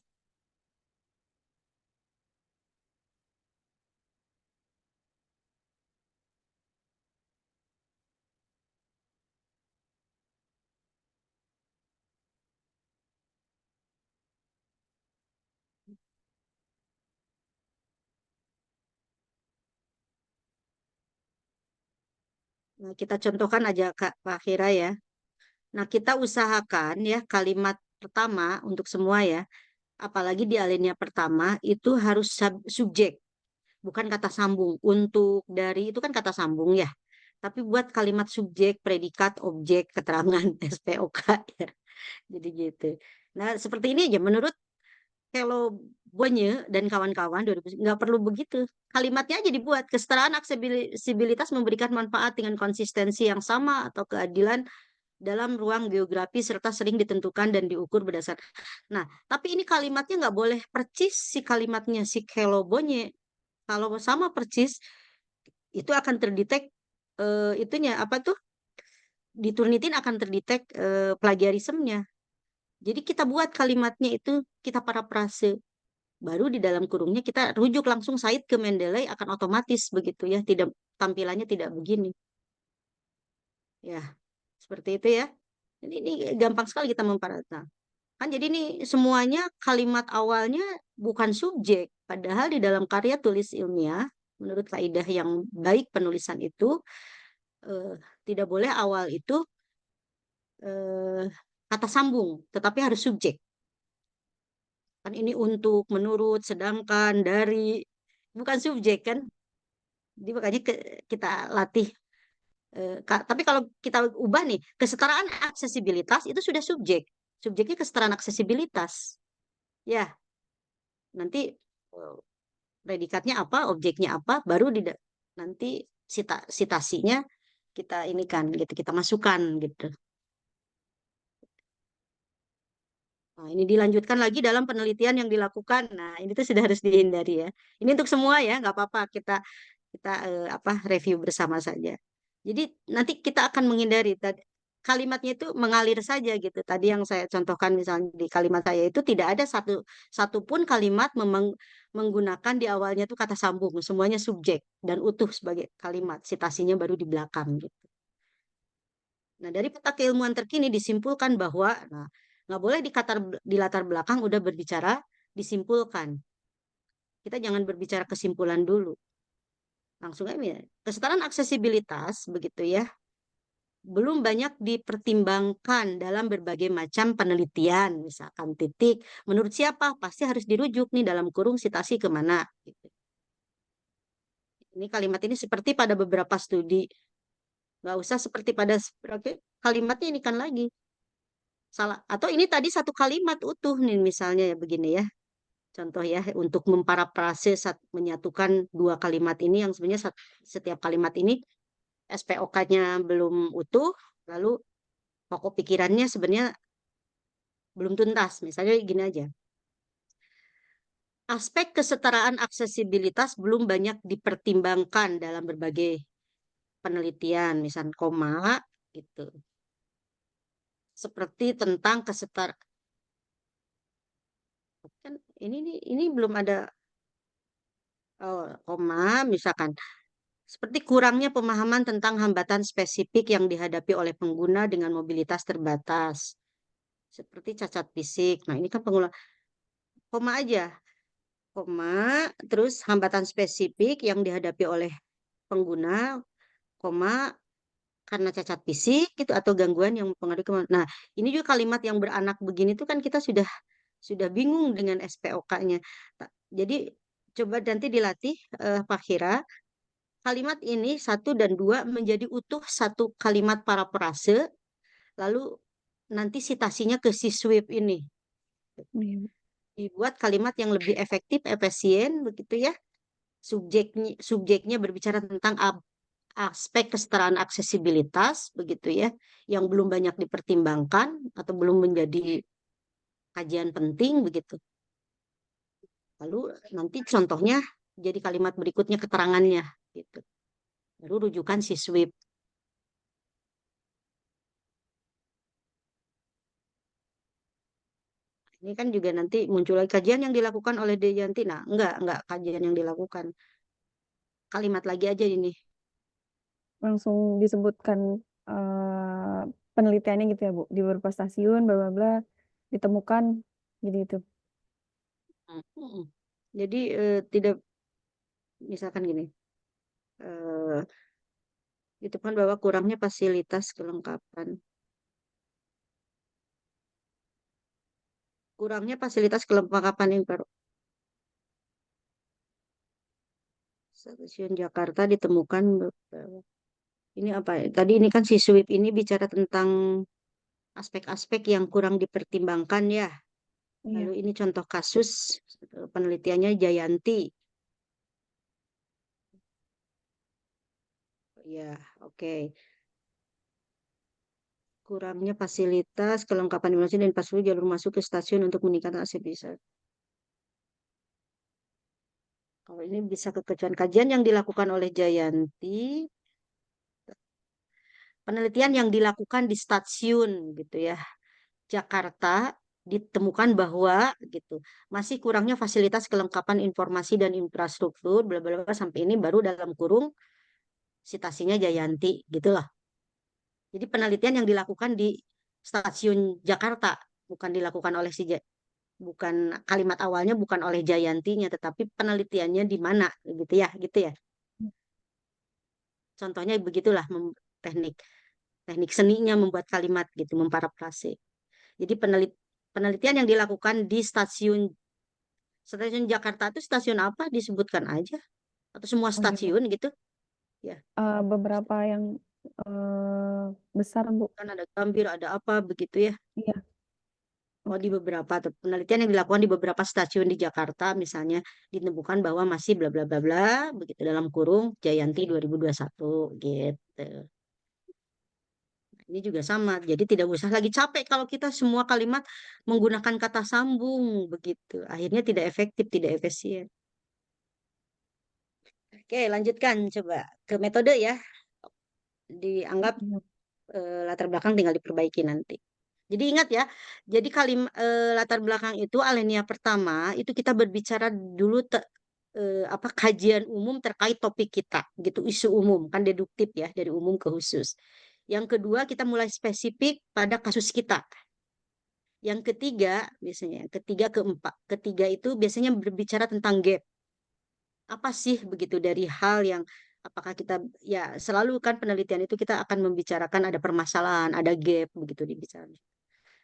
Nah, kita contohkan aja Kak Fahira ya. Nah, kita usahakan ya kalimat pertama untuk semua ya, apalagi di alinea pertama itu harus subjek, bukan kata sambung. Untuk dari itu kan kata sambung ya. Tapi buat kalimat subjek, predikat, objek, keterangan, SPOK ya. Jadi gitu. Nah, seperti ini aja menurut kalau Bonye dan kawan-kawan 2000 nggak perlu begitu. Kalimatnya aja dibuat kesetaraan aksesibilitas memberikan manfaat dengan konsistensi yang sama atau keadilan dalam ruang geografi serta sering ditentukan dan diukur berdasar. Nah, tapi ini kalimatnya nggak boleh percis si kalimatnya si Hello Bonye. Kalau sama percis itu akan terdetek itunya apa tuh di Turnitin akan terdetek plagiarismenya. Jadi kita buat kalimatnya itu kita parafrase. Baru di dalam kurungnya kita rujuk langsung Said ke Mendeley akan otomatis begitu ya. Tidak tampilannya tidak begini. Ya, seperti itu ya. Jadi ini gampang sekali kita memparata. Kan jadi ini semuanya kalimat awalnya bukan subjek. Padahal di dalam karya tulis ilmiah, menurut kaidah yang baik penulisan itu, eh, tidak boleh awal itu eh, kata sambung, tetapi harus subjek. Kan ini untuk, menurut, sedangkan, dari, bukan subjek kan. Jadi makanya kita latih. Tapi kalau kita ubah nih, kesetaraan aksesibilitas itu sudah subjek. Subjeknya kesetaraan aksesibilitas. Ya, nanti predikatnya apa, objeknya apa, baru nanti sitasinya kita inikan gitu, kita masukkan gitu. Nah, ini dilanjutkan lagi dalam penelitian yang dilakukan. Nah, ini tuh sudah harus dihindari ya. Ini untuk semua ya, nggak apa-apa kita kita apa review bersama saja. Jadi nanti kita akan menghindari kalimatnya itu mengalir saja gitu. Tadi yang saya contohkan misalnya di kalimat saya itu tidak ada satu pun kalimat menggunakan di awalnya itu kata sambung, semuanya subjek dan utuh sebagai kalimat, sitasinya baru di belakang gitu. Nah, dari peta keilmuan terkini disimpulkan bahwa nah, nggak boleh di latar belakang udah berbicara disimpulkan. Kita jangan berbicara kesimpulan dulu. Langsung aja ya. Kesetaraan aksesibilitas begitu ya. Belum banyak dipertimbangkan dalam berbagai macam penelitian. Misalkan titik, menurut siapa? Pasti harus dirujuk nih dalam kurung sitasi kemana. Gitu. Ini kalimat ini seperti pada beberapa studi. Nggak usah seperti pada kalimatnya ini kan lagi. Salah. Atau ini tadi satu kalimat utuh nih misalnya ya begini ya. Contoh ya untuk memparafrase menyatukan dua kalimat ini yang sebenarnya setiap kalimat ini SPOK-nya belum utuh, lalu pokok pikirannya sebenarnya belum tuntas. Misalnya gini aja. Aspek kesetaraan aksesibilitas belum banyak dipertimbangkan dalam berbagai penelitian, misalnya koma gitu. Seperti tentang kesetaraan. Kan ini belum ada koma misalkan seperti kurangnya pemahaman tentang hambatan spesifik yang dihadapi oleh pengguna dengan mobilitas terbatas seperti cacat fisik. Nah, ini kan pengulang koma aja. Koma, terus hambatan spesifik yang dihadapi oleh pengguna, koma karena cacat fisik gitu atau gangguan yang mempengaruhi Nah, ini juga kalimat yang beranak begini tuh kan kita sudah bingung dengan SPOK-nya. Jadi coba nanti dilatih Pak Hira kalimat ini satu dan dua menjadi utuh satu kalimat parafrase, lalu nanti sitasinya ke si sweep ini. Dibuat kalimat yang lebih efektif, efisien, begitu ya. Subjeknya berbicara tentang aspek kesetaraan aksesibilitas, begitu ya, yang belum banyak dipertimbangkan atau belum menjadi kajian penting, begitu. Lalu nanti contohnya jadi kalimat berikutnya keterangannya, gitu. Baru rujukan si sweep. Ini kan juga nanti muncul lagi kajian yang dilakukan oleh Dejanti. Nah, enggak kajian yang dilakukan. Kalimat lagi aja ini.
Langsung disebutkan penelitiannya gitu ya Bu, di beberapa stasiun bla bla bla ditemukan gitu.
Jadi tidak misalkan gini. ditemukan bahwa kurangnya fasilitas kelengkapan. Kurangnya fasilitas kelengkapan stasiun Jakarta ditemukan ini apa ya? Tadi ini kan si Sweep ini bicara tentang aspek-aspek yang kurang dipertimbangkan ya.
Iya.
Lalu ini contoh kasus penelitiannya Jayanti. Ya, oke. Kurangnya fasilitas, kelengkapan informasi dan infrastruktur jalur masuk ke stasiun untuk meningkatkan aksesibilitas. Kalau ini bisa kekecewaan kajian yang dilakukan oleh Jayanti, penelitian yang dilakukan di stasiun gitu ya Jakarta ditemukan bahwa gitu masih kurangnya fasilitas kelengkapan informasi dan infrastruktur bla bla bla sampai ini baru dalam kurung citasinya Jayanti gitu loh. Jadi penelitian yang dilakukan di stasiun Jakarta bukan dilakukan oleh bukan kalimat awalnya bukan oleh Jayantinya tetapi penelitiannya di mana gitu ya. Contohnya begitulah teknik teknik seninya membuat kalimat gitu memparafrase. Jadi penelitian yang dilakukan di stasiun Jakarta itu stasiun apa disebutkan aja atau semua
Oh iya, Bu.
stasiun gitu ya.
Beberapa yang besar, Bu.
Kan ada Gambir ada apa begitu ya.
Iya.
Oh,
Oke.
di beberapa penelitian yang dilakukan di beberapa stasiun di Jakarta misalnya ditemukan bahwa masih bla bla bla bla begitu dalam kurung Jayanti 2021 gitu. Ini juga sama. Jadi tidak usah lagi capek kalau kita semua kalimat menggunakan kata sambung begitu. Akhirnya tidak efektif, tidak efisien. Oke, lanjutkan coba ke metode ya. Dianggap
Iya.
latar belakang tinggal diperbaiki nanti. Jadi ingat ya, jadi latar belakang itu alinea pertama itu kita berbicara dulu apa kajian umum terkait topik kita, gitu isu umum kan deduktif ya dari umum ke khusus. Yang kedua kita mulai spesifik pada kasus kita. Yang ketiga biasanya, ketiga itu biasanya berbicara tentang gap. Apa sih begitu dari hal yang apakah kita ya selalu kan penelitian itu kita akan membicarakan ada permasalahan, ada gap begitu dibicarakan.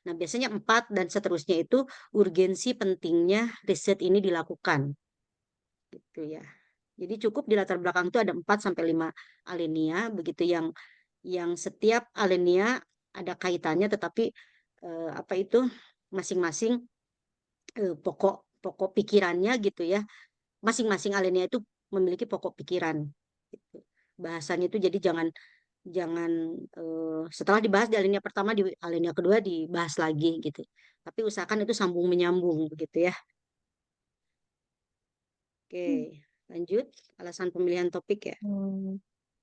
Nah, biasanya 4 dan seterusnya itu urgensi pentingnya riset ini dilakukan. Gitu ya. Jadi cukup di latar belakang itu ada 4 sampai 5 alinea begitu yang setiap alinea ada kaitannya tetapi apa itu masing-masing pokok pokok pikirannya gitu ya. Masing-masing alinea itu memiliki pokok pikiran gitu. Bahasanya itu jadi jangan jangan setelah dibahas di alinea pertama di alinea kedua dibahas lagi gitu. Tapi usahakan itu sambung menyambung begitu ya. Oke, lanjut alasan pemilihan topik ya.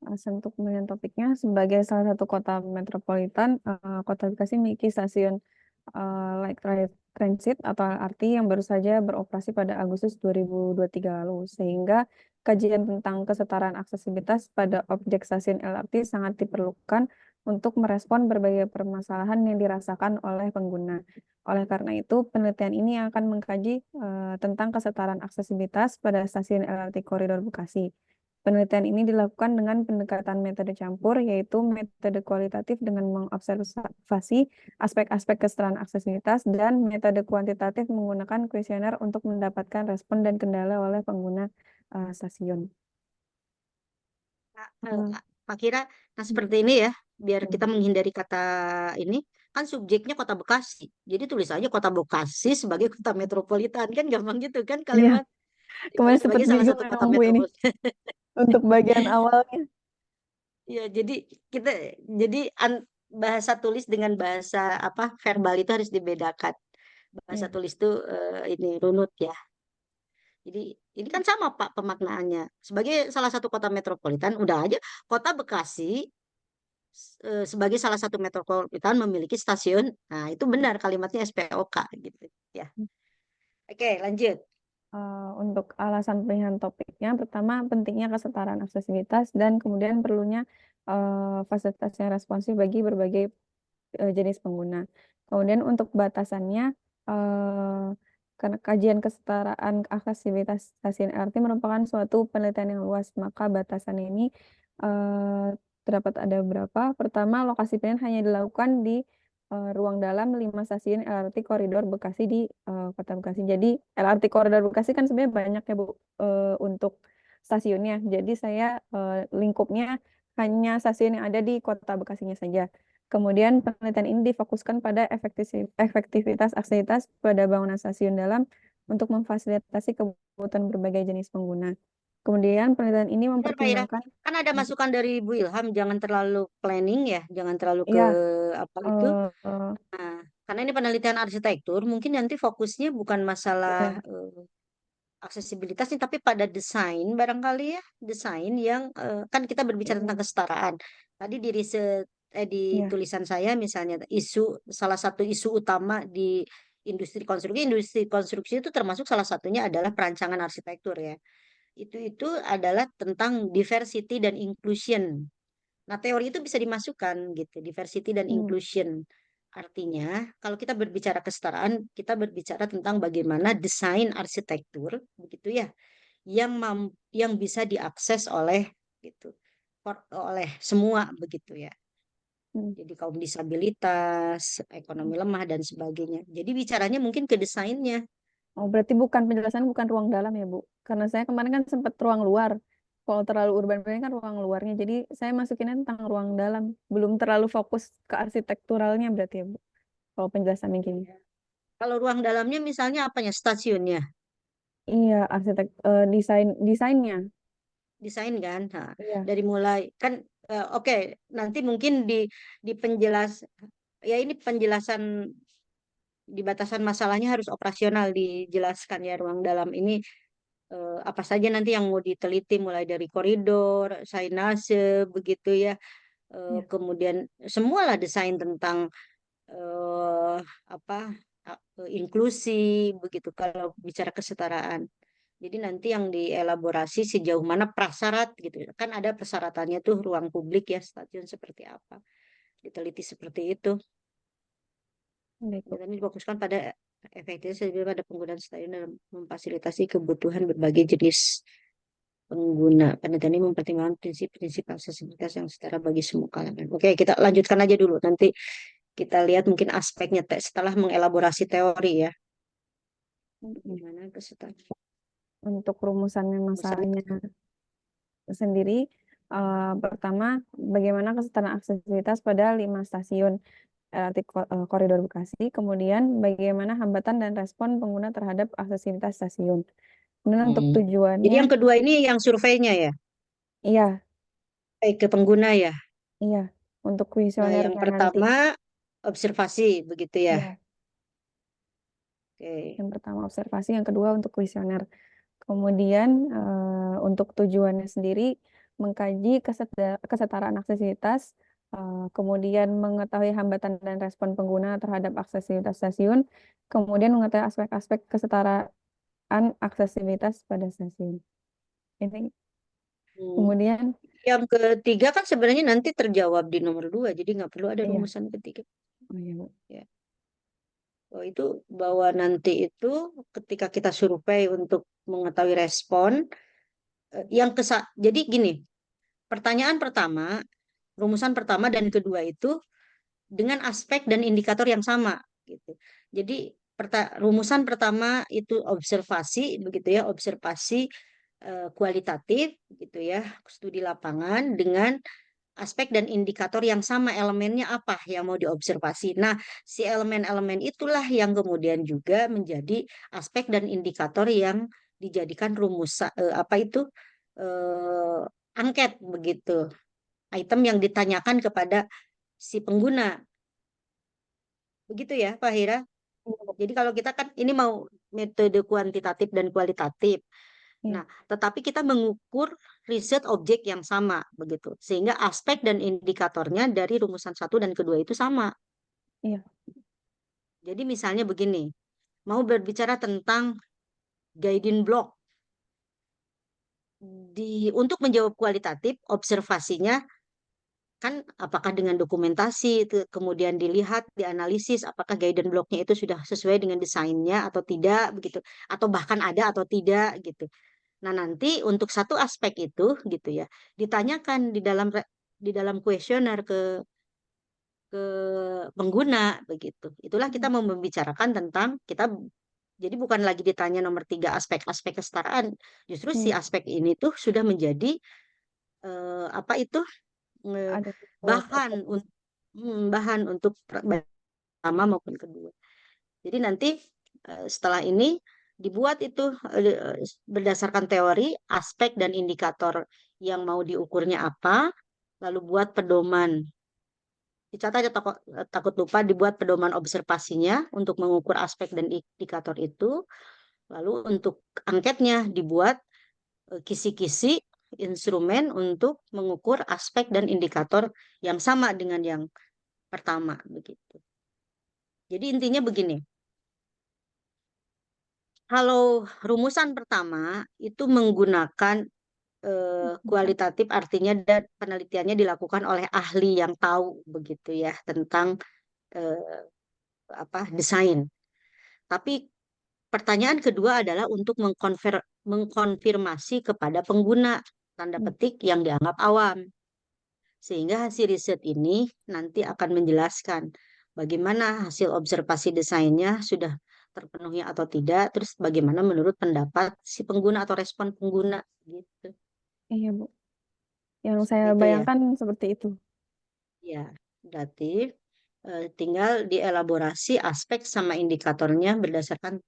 Alasan untuk pemilihan topiknya sebagai salah satu kota metropolitan, Kota Bekasi memiliki stasiun light rail transit atau LRT yang baru saja beroperasi pada Agustus 2023 lalu, sehingga kajian tentang kesetaraan aksesibilitas pada objek stasiun LRT sangat diperlukan untuk merespon berbagai permasalahan yang dirasakan oleh pengguna. Oleh karena itu, penelitian ini akan mengkaji tentang kesetaraan aksesibilitas pada stasiun LRT Koridor Bekasi. Penelitian ini dilakukan dengan pendekatan metode campur, yaitu metode kualitatif dengan mengobservasi aspek-aspek kesetaraan aksesibilitas dan metode kuantitatif menggunakan kuesioner untuk mendapatkan respon dan kendala oleh pengguna stasiun.
Pak Kira, nah seperti ini ya, biar kita menghindari kata ini, kan subjeknya Kota Bekasi. Jadi tulis aja Kota Bekasi sebagai kota metropolitan, kan gampang gitu kan
Iya,
kalimat.
kemarin
Sebagai
sempat
salah
bingung
satu kota
memang Bu ini
metropolitan.
untuk bagian awalnya.
Ya, jadi kita jadi bahasa tulis dengan bahasa apa verbal itu harus dibedakan. Bahasa
Iya.
tulis itu ini runut ya. Jadi ini kan sama Pak pemaknaannya. Sebagai salah satu kota metropolitan, udah aja Kota Bekasi sebagai salah satu metropolitan memiliki stasiun. Nah, itu benar kalimatnya SPOK gitu ya. Oke, lanjut.
Untuk alasan pemilihan topiknya, pertama pentingnya kesetaraan aksesibilitas dan kemudian perlunya fasilitas yang responsif bagi berbagai jenis pengguna. Kemudian untuk batasannya, karena kajian kesetaraan aksesibilitas stasiun LRT merupakan suatu penelitian yang luas, maka batasan ini terdapat ada berapa. Pertama, lokasi pilihan hanya dilakukan di ruang dalam 5 stasiun LRT Koridor Bekasi di Kota Bekasi. Jadi LRT Koridor Bekasi kan sebenarnya banyak ya Bu untuk stasiunnya. Jadi saya lingkupnya hanya stasiun yang ada di Kota Bekasinya saja. Kemudian penelitian ini difokuskan pada efektivitas aksesibilitas pada bangunan stasiun dalam untuk memfasilitasi kebutuhan berbagai jenis pengguna. Kemudian penelitian ini
Benar, Pak Ira.
mempertimbangkan
Kan ada masukan dari Bu Ilham, jangan terlalu planning ya, jangan terlalu ke
ya
apa itu.
eh,
Nah, karena ini penelitian arsitektur, mungkin nanti fokusnya bukan masalah
ya,
aksesibilitas nih, tapi pada desain barangkali ya, desain yang kan kita berbicara
iya,
tentang kesetaraan. Tadi di riset di
iya,
tulisan saya misalnya salah satu isu utama di industri konstruksi itu termasuk salah satunya adalah perancangan arsitektur ya. Itu adalah tentang diversity dan inclusion. Nah, teori itu bisa dimasukkan gitu, diversity dan
hmm,
inclusion. Artinya, kalau kita berbicara kesetaraan, kita berbicara tentang bagaimana desain arsitektur, begitu ya, yang bisa diakses oleh gitu, oleh semua begitu ya.
hmm.
Jadi kaum disabilitas, ekonomi lemah dan sebagainya. Jadi bicaranya mungkin ke desainnya.
Oh, berarti bukan penjelasan bukan ruang dalam ya, Bu? Karena saya kemarin kan sempat ruang luar. Kalau terlalu urban planning kan ruang luarnya. Jadi saya masukinnya tentang ruang dalam. Belum terlalu fokus ke arsitekturalnya berarti ya, Bu? Kalau penjelasan gini.
Kalau ruang dalamnya misalnya apanya? Stasiunnya,
Iya, desainnya.
desain kan. Nah,
Iya,
dari mulai kan oke, nanti mungkin di penjelas ya ini penjelasan di batasan masalahnya harus operasional dijelaskan ya ruang dalam ini apa saja nanti yang mau diteliti mulai dari koridor, sainase begitu ya.
iya.
Kemudian semualah desain tentang eh, apa inklusi begitu kalau bicara kesetaraan. Jadi nanti yang dielaborasi sejauh mana prasyarat gitu. Kan ada persyaratannya tuh ruang publik ya, stasiun seperti apa. Diteliti seperti itu.
Baik,
Ya,
Bu.
kami difokuskan pada efektivitas pada penggunaan stadion dalam memfasilitasi kebutuhan berbagai jenis pengguna. Penelitian ini mempertimbangkan prinsip-prinsip aksesibilitas yang setara bagi semua kalangan. Oke, kita lanjutkan aja dulu. Nanti kita lihat mungkin aspeknya setelah mengelaborasi teori ya. Bagaimana kesetaraan.
Untuk rumusannya
Pesan.
masalahnya sendiri, pertama, bagaimana kesetaraan aksesibilitas pada 5 stasiun LRT Koridor Bekasi, kemudian bagaimana hambatan dan respon pengguna terhadap aksesibilitas stasiun. Kemudian untuk
Jadi
tujuannya,
yang kedua ini yang surveinya ya,
iya,
ke pengguna ya.
iya, untuk
Nah, yang
kuesionernya nanti.
pertama observasi begitu ya.
Iya,
Oke.
yang pertama observasi, yang kedua untuk kuesioner. Kemudian untuk tujuannya sendiri mengkaji kesetaraan aksesibilitas, kemudian mengetahui hambatan dan respon pengguna terhadap aksesibilitas stasiun, kemudian mengetahui aspek-aspek kesetaraan aksesibilitas pada stasiun. Ini
Hmm.
kemudian
Yang ketiga kan sebenarnya nanti terjawab di nomor 2, jadi nggak perlu ada
iya,
rumusan ketiga.
oh iya Bu.
Ya. Oh, itu bahwa nanti itu ketika kita survei untuk mengetahui respon, jadi gini, pertanyaan pertama, rumusan pertama dan kedua itu dengan aspek dan indikator yang sama gitu. Jadi rumusan pertama itu observasi begitu ya, observasi kualitatif gitu ya, studi lapangan dengan aspek dan indikator yang sama, elemennya apa yang mau diobservasi. Nah, si elemen-elemen itulah yang kemudian juga menjadi aspek dan indikator yang dijadikan rumus apa itu eh, angket begitu. Item yang ditanyakan kepada si pengguna. Begitu ya, Pak Hira? Jadi kalau kita kan ini mau metode kuantitatif dan kualitatif.
Iya,
Nah, tetapi kita mengukur riset objek yang sama begitu. Sehingga aspek dan indikatornya dari rumusan satu dan kedua itu sama.
iya,
Jadi misalnya begini, mau berbicara tentang guiding block untuk menjawab kualitatif observasinya kan apakah dengan dokumentasi itu kemudian dilihat dianalisis apakah guidance blocknya itu sudah sesuai dengan desainnya atau tidak begitu atau bahkan ada atau tidak gitu. Nah, nanti untuk satu aspek itu gitu ya, ditanyakan di dalam di dalam kuesioner ke pengguna begitu. Itulah kita mau membicarakan tentang jadi bukan lagi ditanya nomor 3 aspek-aspek kesetaraan, justru si aspek ini tuh sudah menjadi apa itu
Ada
bahan bahan untuk pertama maupun kedua. Jadi nanti setelah ini dibuat itu berdasarkan teori, aspek dan indikator yang mau diukurnya apa, lalu buat pedoman. Dicatat aja takut lupa, dibuat pedoman observasinya untuk mengukur aspek dan indikator itu. Lalu untuk angketnya dibuat kisi-kisi instrumen untuk mengukur aspek dan indikator yang sama dengan yang pertama begitu. Jadi intinya begini. Kalau rumusan pertama itu menggunakan kualitatif, artinya penelitiannya dilakukan oleh ahli yang tahu begitu ya tentang desain. Tapi pertanyaan kedua adalah untuk mengkonfirmasi kepada pengguna tanda petik yang dianggap awam. Sehingga hasil riset ini nanti akan menjelaskan bagaimana hasil observasi desainnya sudah terpenuhi atau tidak, terus bagaimana menurut pendapat si pengguna atau respon pengguna gitu.
Iya, Bu. Yang saya
Itu ya.
bayangkan seperti itu.
Ya, berarti tinggal dielaborasi aspek sama indikatornya berdasarkan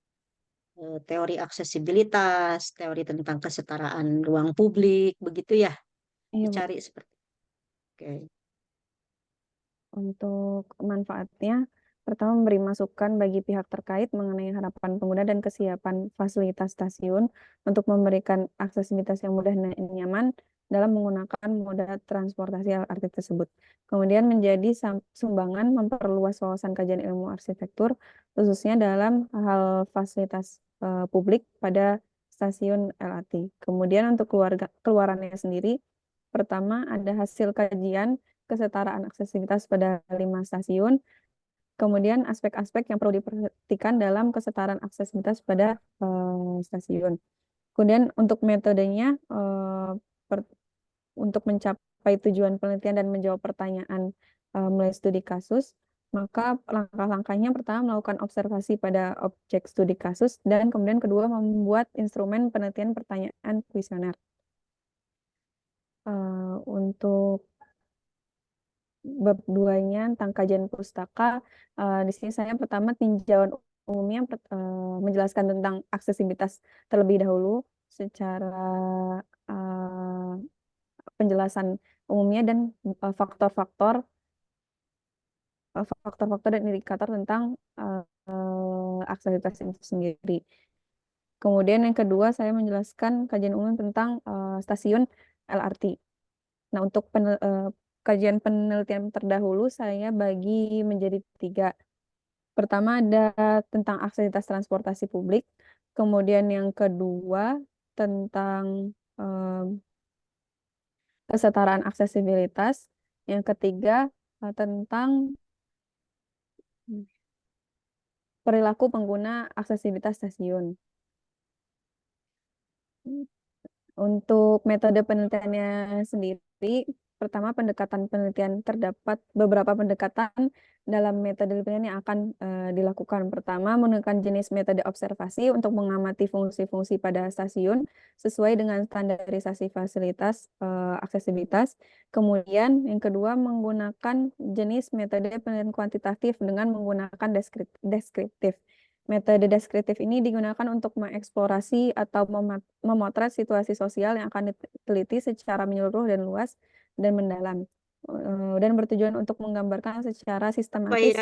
teori aksesibilitas, teori tentang kesetaraan ruang publik, begitu ya.
Iya, Bu.
Dicari seperti itu. Oke.
Untuk manfaatnya, pertama memberi masukan bagi pihak terkait mengenai harapan pengguna dan kesiapan fasilitas stasiun untuk memberikan aksesibilitas yang mudah dan nyaman dalam menggunakan moda transportasi LRT tersebut. Kemudian menjadi sumbangan memperluas wawasan kajian ilmu arsitektur, khususnya dalam hal fasilitas publik pada stasiun LRT. Kemudian untuk keluarannya sendiri, pertama ada hasil kajian kesetaraan aksesibilitas pada 5 stasiun, kemudian aspek-aspek yang perlu diperhatikan dalam kesetaraan aksesibilitas pada stasiun. Kemudian untuk metodenya, untuk mencapai tujuan penelitian dan menjawab pertanyaan melalui studi kasus, maka langkah-langkahnya pertama melakukan observasi pada objek studi kasus, dan kemudian kedua membuat instrumen penelitian pertanyaan kuesioner. Untuk bab 2-nya tentang kajian pustaka, di sini saya pertama tinjauan umumnya menjelaskan tentang aksesibilitas terlebih dahulu secara penjelasan umumnya dan faktor-faktor dan indikator tentang aksesibilitas itu sendiri. Kemudian yang kedua saya menjelaskan kajian umum tentang stasiun LRT. Nah, untuk kajian penelitian terdahulu saya bagi menjadi 3. Pertama ada tentang aksesibilitas transportasi publik, kemudian yang kedua tentang kesetaraan aksesibilitas, yang ketiga tentang perilaku pengguna aksesibilitas stasiun. Untuk metode penelitiannya sendiri, pertama pendekatan penelitian, terdapat beberapa pendekatan dalam metode penelitian yang akan dilakukan. Pertama, menggunakan jenis metode observasi untuk mengamati fungsi-fungsi pada stasiun sesuai dengan standarisasi fasilitas aksesibilitas. Kemudian yang kedua, menggunakan jenis metode penelitian kuantitatif dengan menggunakan deskriptif. Metode deskriptif ini digunakan untuk mengeksplorasi atau memotret situasi sosial yang akan diteliti secara menyeluruh dan luas dan mendalam, dan bertujuan untuk menggambarkan secara sistematis.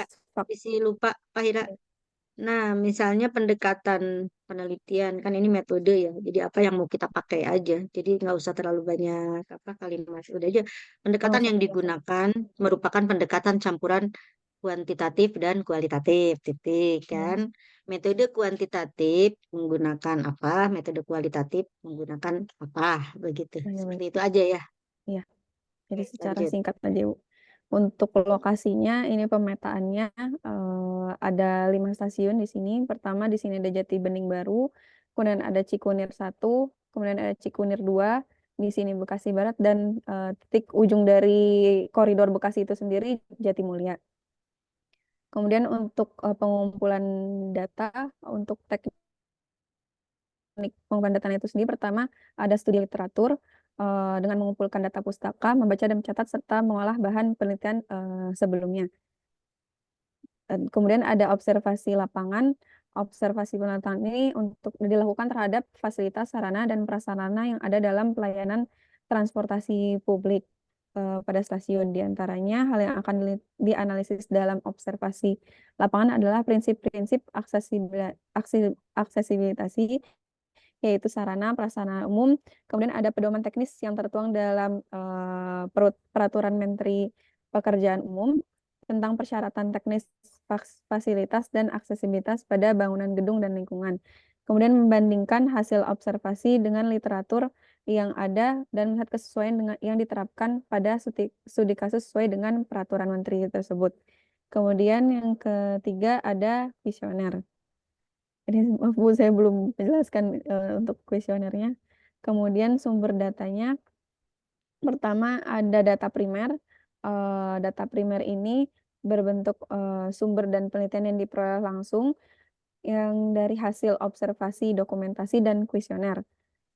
Isi lupa, Pak Hira. Nah, misalnya pendekatan penelitian, kan ini metode ya, jadi apa yang mau kita pakai aja. Jadi nggak usah terlalu banyak kalimat, udah aja. Pendekatan yang digunakan merupakan pendekatan campuran kuantitatif dan kualitatif, titik kan. Metode kuantitatif menggunakan apa, metode kualitatif menggunakan apa, begitu. Seperti itu aja ya.
Iya. Jadi
Oke,
secara
lanjut.
singkat aja, Bu. Untuk lokasinya, ini pemetaannya ada 5 stasiun di sini. Pertama di sini ada Jati Bening Baru, kemudian ada Cikunir 1, kemudian ada Cikunir 2, di sini Bekasi Barat, dan titik ujung dari koridor Bekasi itu sendiri Jatimulya. Kemudian untuk pengumpulan data, untuk teknik pengumpulan data itu sendiri, pertama ada studi literatur dengan mengumpulkan data pustaka, membaca dan mencatat, serta mengolah bahan penelitian sebelumnya. Kemudian ada observasi lapangan. Observasi lapangan ini untuk dilakukan terhadap fasilitas, sarana, dan prasarana yang ada dalam pelayanan transportasi publik pada stasiun. Di antaranya hal yang akan dianalisis dalam observasi lapangan adalah prinsip-prinsip aksesibilitas, yaitu sarana prasarana umum. Kemudian ada pedoman teknis yang tertuang dalam Peraturan Menteri Pekerjaan Umum tentang persyaratan teknis fasilitas dan aksesibilitas pada bangunan gedung dan lingkungan. Kemudian membandingkan hasil observasi dengan literatur yang ada dan melihat kesesuaian dengan yang diterapkan pada studi kasus sesuai dengan peraturan menteri tersebut. Kemudian yang ketiga ada kuesioner. Ini maaf Bu, saya belum menjelaskan untuk kuesionernya. Kemudian sumber datanya, pertama ada data primer. Data primer ini berbentuk sumber dan penelitian yang diperoleh langsung yang dari hasil observasi, dokumentasi, dan kuesioner.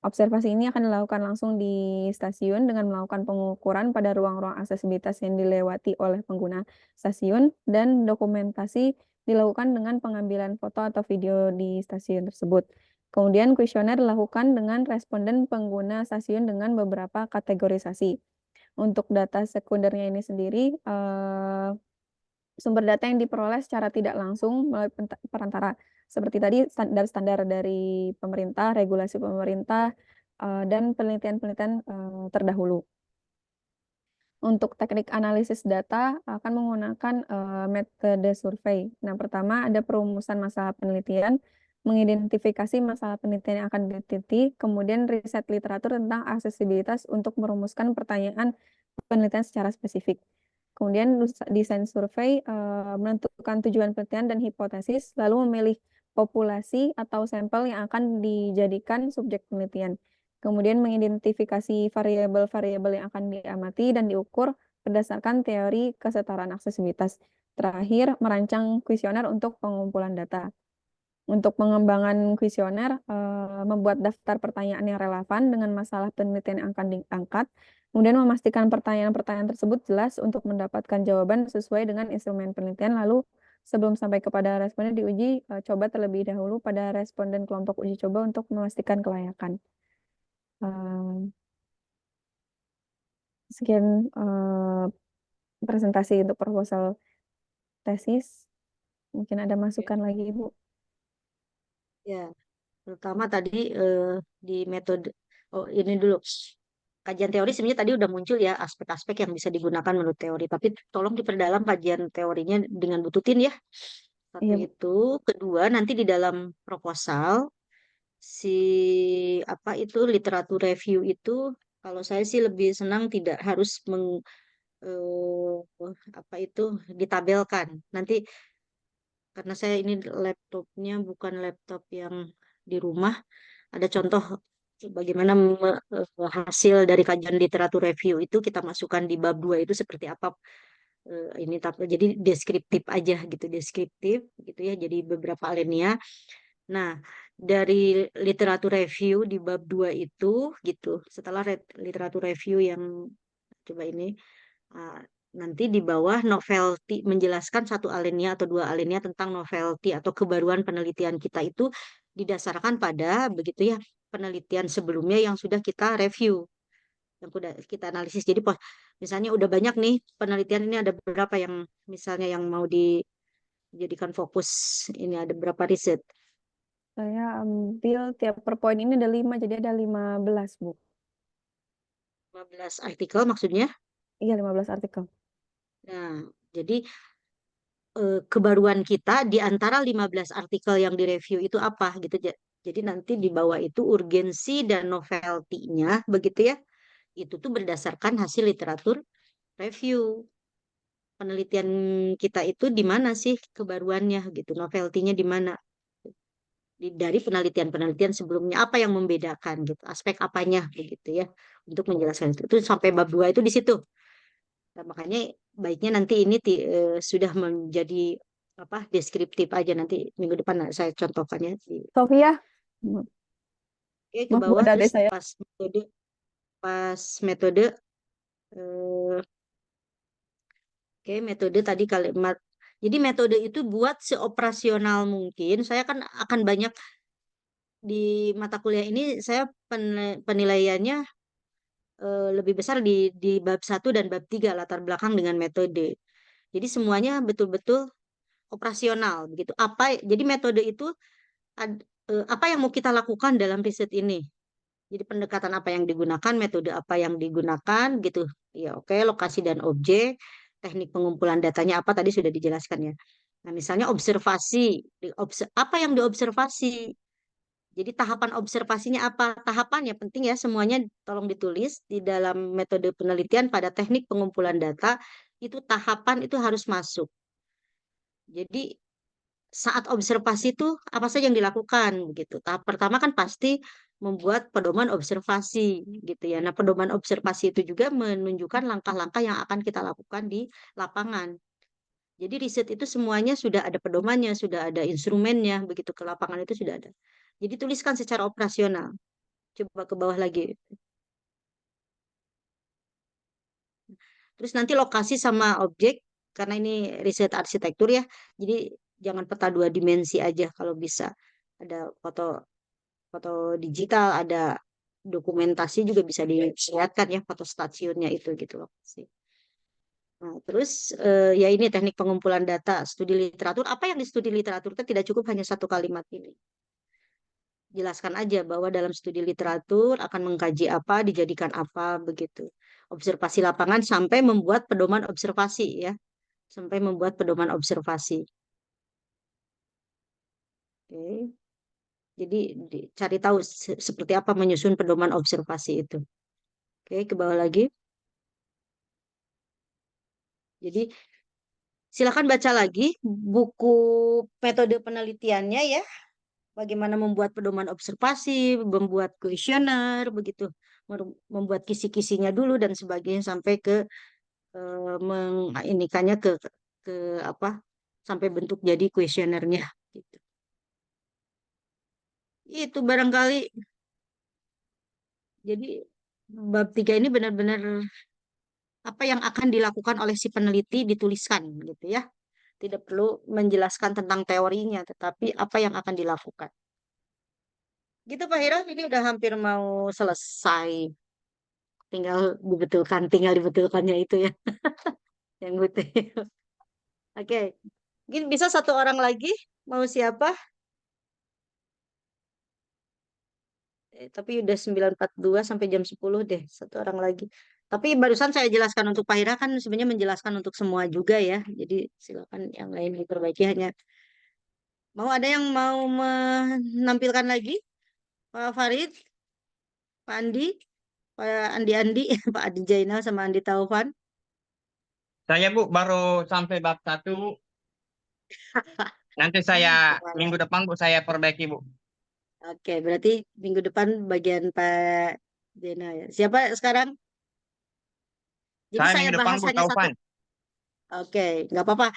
Observasi ini akan dilakukan langsung di stasiun dengan melakukan pengukuran pada ruang-ruang aksesibilitas yang dilewati oleh pengguna stasiun, dan dokumentasi dilakukan dengan pengambilan foto atau video di stasiun tersebut. Kemudian kuesioner dilakukan dengan responden pengguna stasiun dengan beberapa kategorisasi. Untuk data sekundernya ini sendiri, sumber data yang diperoleh secara tidak langsung melalui perantara seperti tadi standar-standar dari pemerintah, regulasi pemerintah, dan penelitian-penelitian terdahulu. Untuk teknik analisis data akan menggunakan metode survei. Nah, pertama ada perumusan masalah penelitian, mengidentifikasi masalah penelitian yang akan diteliti, kemudian riset literatur tentang aksesibilitas untuk merumuskan pertanyaan penelitian secara spesifik. Kemudian desain survei menentukan tujuan penelitian dan hipotesis, lalu memilih populasi atau sampel yang akan dijadikan subjek penelitian. Kemudian mengidentifikasi variabel-variabel yang akan diamati dan diukur berdasarkan teori kesetaraan aksesibilitas. Terakhir, merancang kuesioner untuk pengumpulan data. Untuk pengembangan kuesioner, membuat daftar pertanyaan yang relevan dengan masalah penelitian yang akan diangkat, kemudian memastikan pertanyaan-pertanyaan tersebut jelas untuk mendapatkan jawaban sesuai dengan instrumen penelitian, lalu sebelum sampai kepada responden diuji coba terlebih dahulu pada responden kelompok uji coba untuk memastikan kelayakan. Sekian presentasi untuk proposal tesis. Mungkin ada masukan lagi, Ibu.
Ya, pertama tadi di metode, ini dulu. Kajian teori sebenarnya tadi udah muncul ya aspek-aspek yang bisa digunakan menurut teori, tapi tolong diperdalam kajian teorinya dengan bututin ya. Satu
Iya, Bu.
itu, kedua nanti di dalam proposal si apa itu literatur review itu, kalau saya sih lebih senang tidak harus apa itu ditabelkan. Nanti karena saya ini laptopnya bukan laptop yang di rumah, ada contoh bagaimana hasil dari kajian literatur review itu kita masukkan di bab 2 itu seperti apa, ini tapi jadi deskriptif aja gitu, deskriptif gitu ya, jadi beberapa alinea. Nah, dari literatur review di bab 2 itu gitu, setelah literatur review yang coba ini, ah, nanti di bawah novelty, menjelaskan satu alinea atau dua alinea tentang novelty atau kebaruan penelitian kita itu didasarkan pada begitu ya penelitian sebelumnya yang sudah kita review, yang sudah kita analisis. Jadi misalnya udah banyak nih penelitian, ini ada berapa yang misalnya yang mau dijadikan fokus, ini ada berapa riset?
Saya ambil tiap per poin ini ada 5, jadi ada 15, Bu.
15 artikel maksudnya.
Iya, 15 artikel.
Nah, jadi kebaruan kita di antara 15 artikel yang direview itu apa gitu. Jadi nanti di bawah itu urgensi dan novelty-nya begitu ya. Itu tuh berdasarkan hasil literatur review. Penelitian kita itu di mana sih kebaruannya gitu, novelty-nya di mana. dari penelitian-penelitian sebelumnya, apa yang membedakan gitu, aspek apanya begitu ya, untuk menjelaskan itu. Itu sampai bab 2 itu di situ. Nah, makanya baiknya nanti ini sudah menjadi apa, deskriptif aja, nanti minggu depan saya contohkannya
Sofia,
Oke, ke
membuat
bawah,
adik
terus
saya.
pas metode eh, oke, metode tadi kalimat. Jadi metode itu buat seoperasional mungkin. Saya kan akan banyak di mata kuliah ini, saya penilaiannya lebih besar di bab 1 dan bab 3, latar belakang dengan metode. Jadi semuanya betul-betul operasional begitu. Jadi metode itu apa yang mau kita lakukan dalam riset ini. Jadi pendekatan apa yang digunakan, metode apa yang digunakan gitu. Ya, oke, lokasi dan objek, teknik pengumpulan datanya apa tadi sudah dijelaskan ya. Nah, misalnya observasi, apa yang diobservasi? Jadi tahapan observasinya apa? Tahapannya penting ya, semuanya tolong ditulis di dalam metode penelitian pada teknik pengumpulan data, itu tahapan itu harus masuk. Jadi saat observasi itu apa saja yang dilakukan begitu. Tahap pertama kan pasti membuat pedoman observasi gitu ya. Nah, pedoman observasi itu juga menunjukkan langkah-langkah yang akan kita lakukan di lapangan. Jadi riset itu semuanya sudah ada pedomannya, sudah ada instrumennya, begitu ke lapangan itu sudah ada. Jadi tuliskan secara operasional. Coba ke bawah lagi. Terus nanti lokasi sama objek, karena ini riset arsitektur ya. Jadi jangan peta 2 dimensi aja kalau bisa. Ada foto foto digital, ada dokumentasi juga bisa dilihatkan ya, foto stasiunnya itu gitu loh sih. Nah, terus ya ini teknik pengumpulan data, studi literatur. Apa yang di studi literatur itu tidak cukup hanya 1 kalimat ini. Jelaskan aja bahwa dalam studi literatur akan mengkaji apa, dijadikan apa, begitu. Observasi lapangan sampai membuat pedoman observasi ya, sampai membuat pedoman observasi. Oke. Jadi cari tahu seperti apa menyusun pedoman observasi itu. Oke, ke bawah lagi. Jadi silakan baca lagi buku metode penelitiannya ya. Bagaimana membuat pedoman observasi, membuat kuesioner, begitu. Membuat kisi-kisinya dulu dan sebagainya sampai ke menginikannya ke apa? Sampai bentuk jadi kuesionernya gitu. Itu barangkali. Jadi bab 3 ini benar-benar apa yang akan dilakukan oleh si peneliti dituliskan gitu ya. Tidak perlu menjelaskan tentang teorinya, tetapi apa yang akan dilakukan. Gitu Pak Hira, ini udah hampir mau selesai. Tinggal dibetulkannya itu ya, yang butuh. Oke, mungkin bisa 1 orang lagi, mau siapa? Tapi udah 9.42 sampai jam 10 deh, 1 orang lagi. Tapi barusan saya jelaskan untuk Pak Hira kan sebenarnya menjelaskan untuk semua juga ya. Jadi silakan yang lain diperbaiki, hanya ada yang mau menampilkan lagi? Pak Farid, Pak Andi, Pak Andi, Pak Adi Jainal sama Andi Taufan.
Saya Bu baru sampai bab 1. Nanti saya
Gimana?
minggu depan Bu saya perbaiki Bu.
Oke, berarti minggu depan bagian Pak Jena ya. Siapa sekarang? Jadi
Saya
saya
minggu depan
bahas
Bu
hanya satu.
Taufan.
Oke, nggak apa-apa.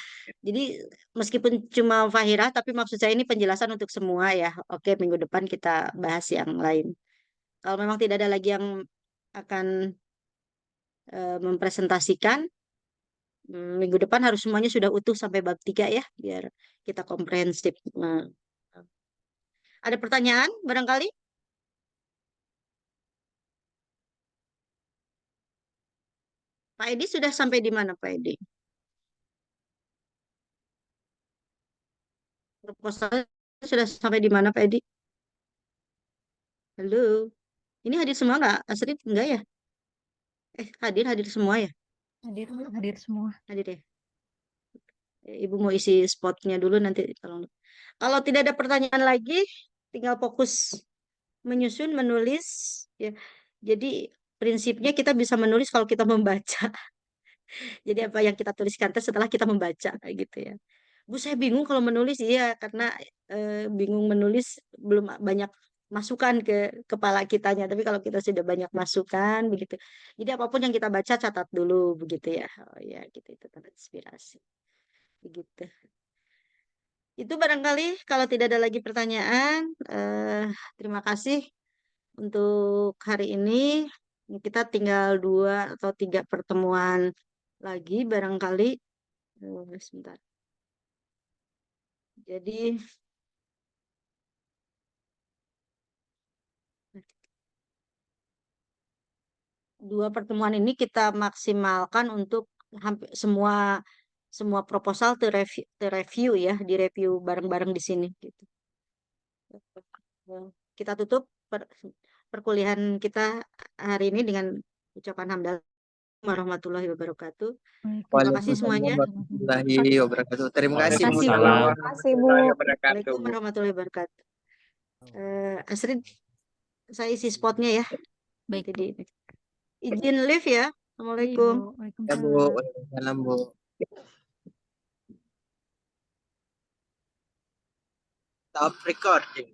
Jadi meskipun cuma Fahira, tapi maksud saya ini penjelasan untuk semua ya. Oke, minggu depan kita bahas yang lain. Kalau memang tidak ada lagi yang akan mempresentasikan, minggu depan harus semuanya sudah utuh sampai bab 3 ya, biar kita komprehensif. Ada pertanyaan barangkali? Pak Edi sudah sampai di mana Pak Edi? Proposal sudah sampai di mana Pak Edi? Halo, ini hadir semua nggak? Asri enggak ya? Hadir semua ya?
Hadir semua.
Hadir ya? Ibu mau isi spotnya dulu nanti tolong. Kalau tidak ada pertanyaan lagi, tinggal fokus menyusun, menulis ya. Jadi prinsipnya kita bisa menulis kalau kita membaca. Jadi apa yang kita tuliskan setelah kita membaca gitu ya. Bu, saya bingung kalau menulis. Iya, karena bingung menulis, belum banyak masukan ke kepala kitanya. Tapi kalau kita sudah banyak masukan, begitu. Jadi apapun yang kita baca, catat dulu, begitu ya. Oh ya, gitu. Itu tentang inspirasi. Begitu. Itu barangkali kalau tidak ada lagi pertanyaan, terima kasih untuk hari ini. Kita tinggal 2 atau 3 pertemuan lagi barangkali. Sebentar. Jadi 2 pertemuan ini kita maksimalkan untuk hampir semua proposal direview ya, direview bareng-bareng di sini gitu. Kita tutup perkuliahan kita hari ini dengan ucapan hamdalah warahmatullahi wabarakatuh. Terima kasih semuanya.
Warahmatullahi wabarakatuh. Terima kasih Bu.
Waalaikumsalam
Terima kasih, Bu.
warahmatullahi wabarakatuh, Bu.
Assalamualaikum warahmatullahi wabarakatuh. Asrin, saya isi spotnya ya.
Baik,
Nanti
Bu.
izin live ya.
Iya,
Assalamualaikum.
Bu.
Ya Bu.
Waalaikumsalam.
Waalaikumsalam Bu. Stop recording.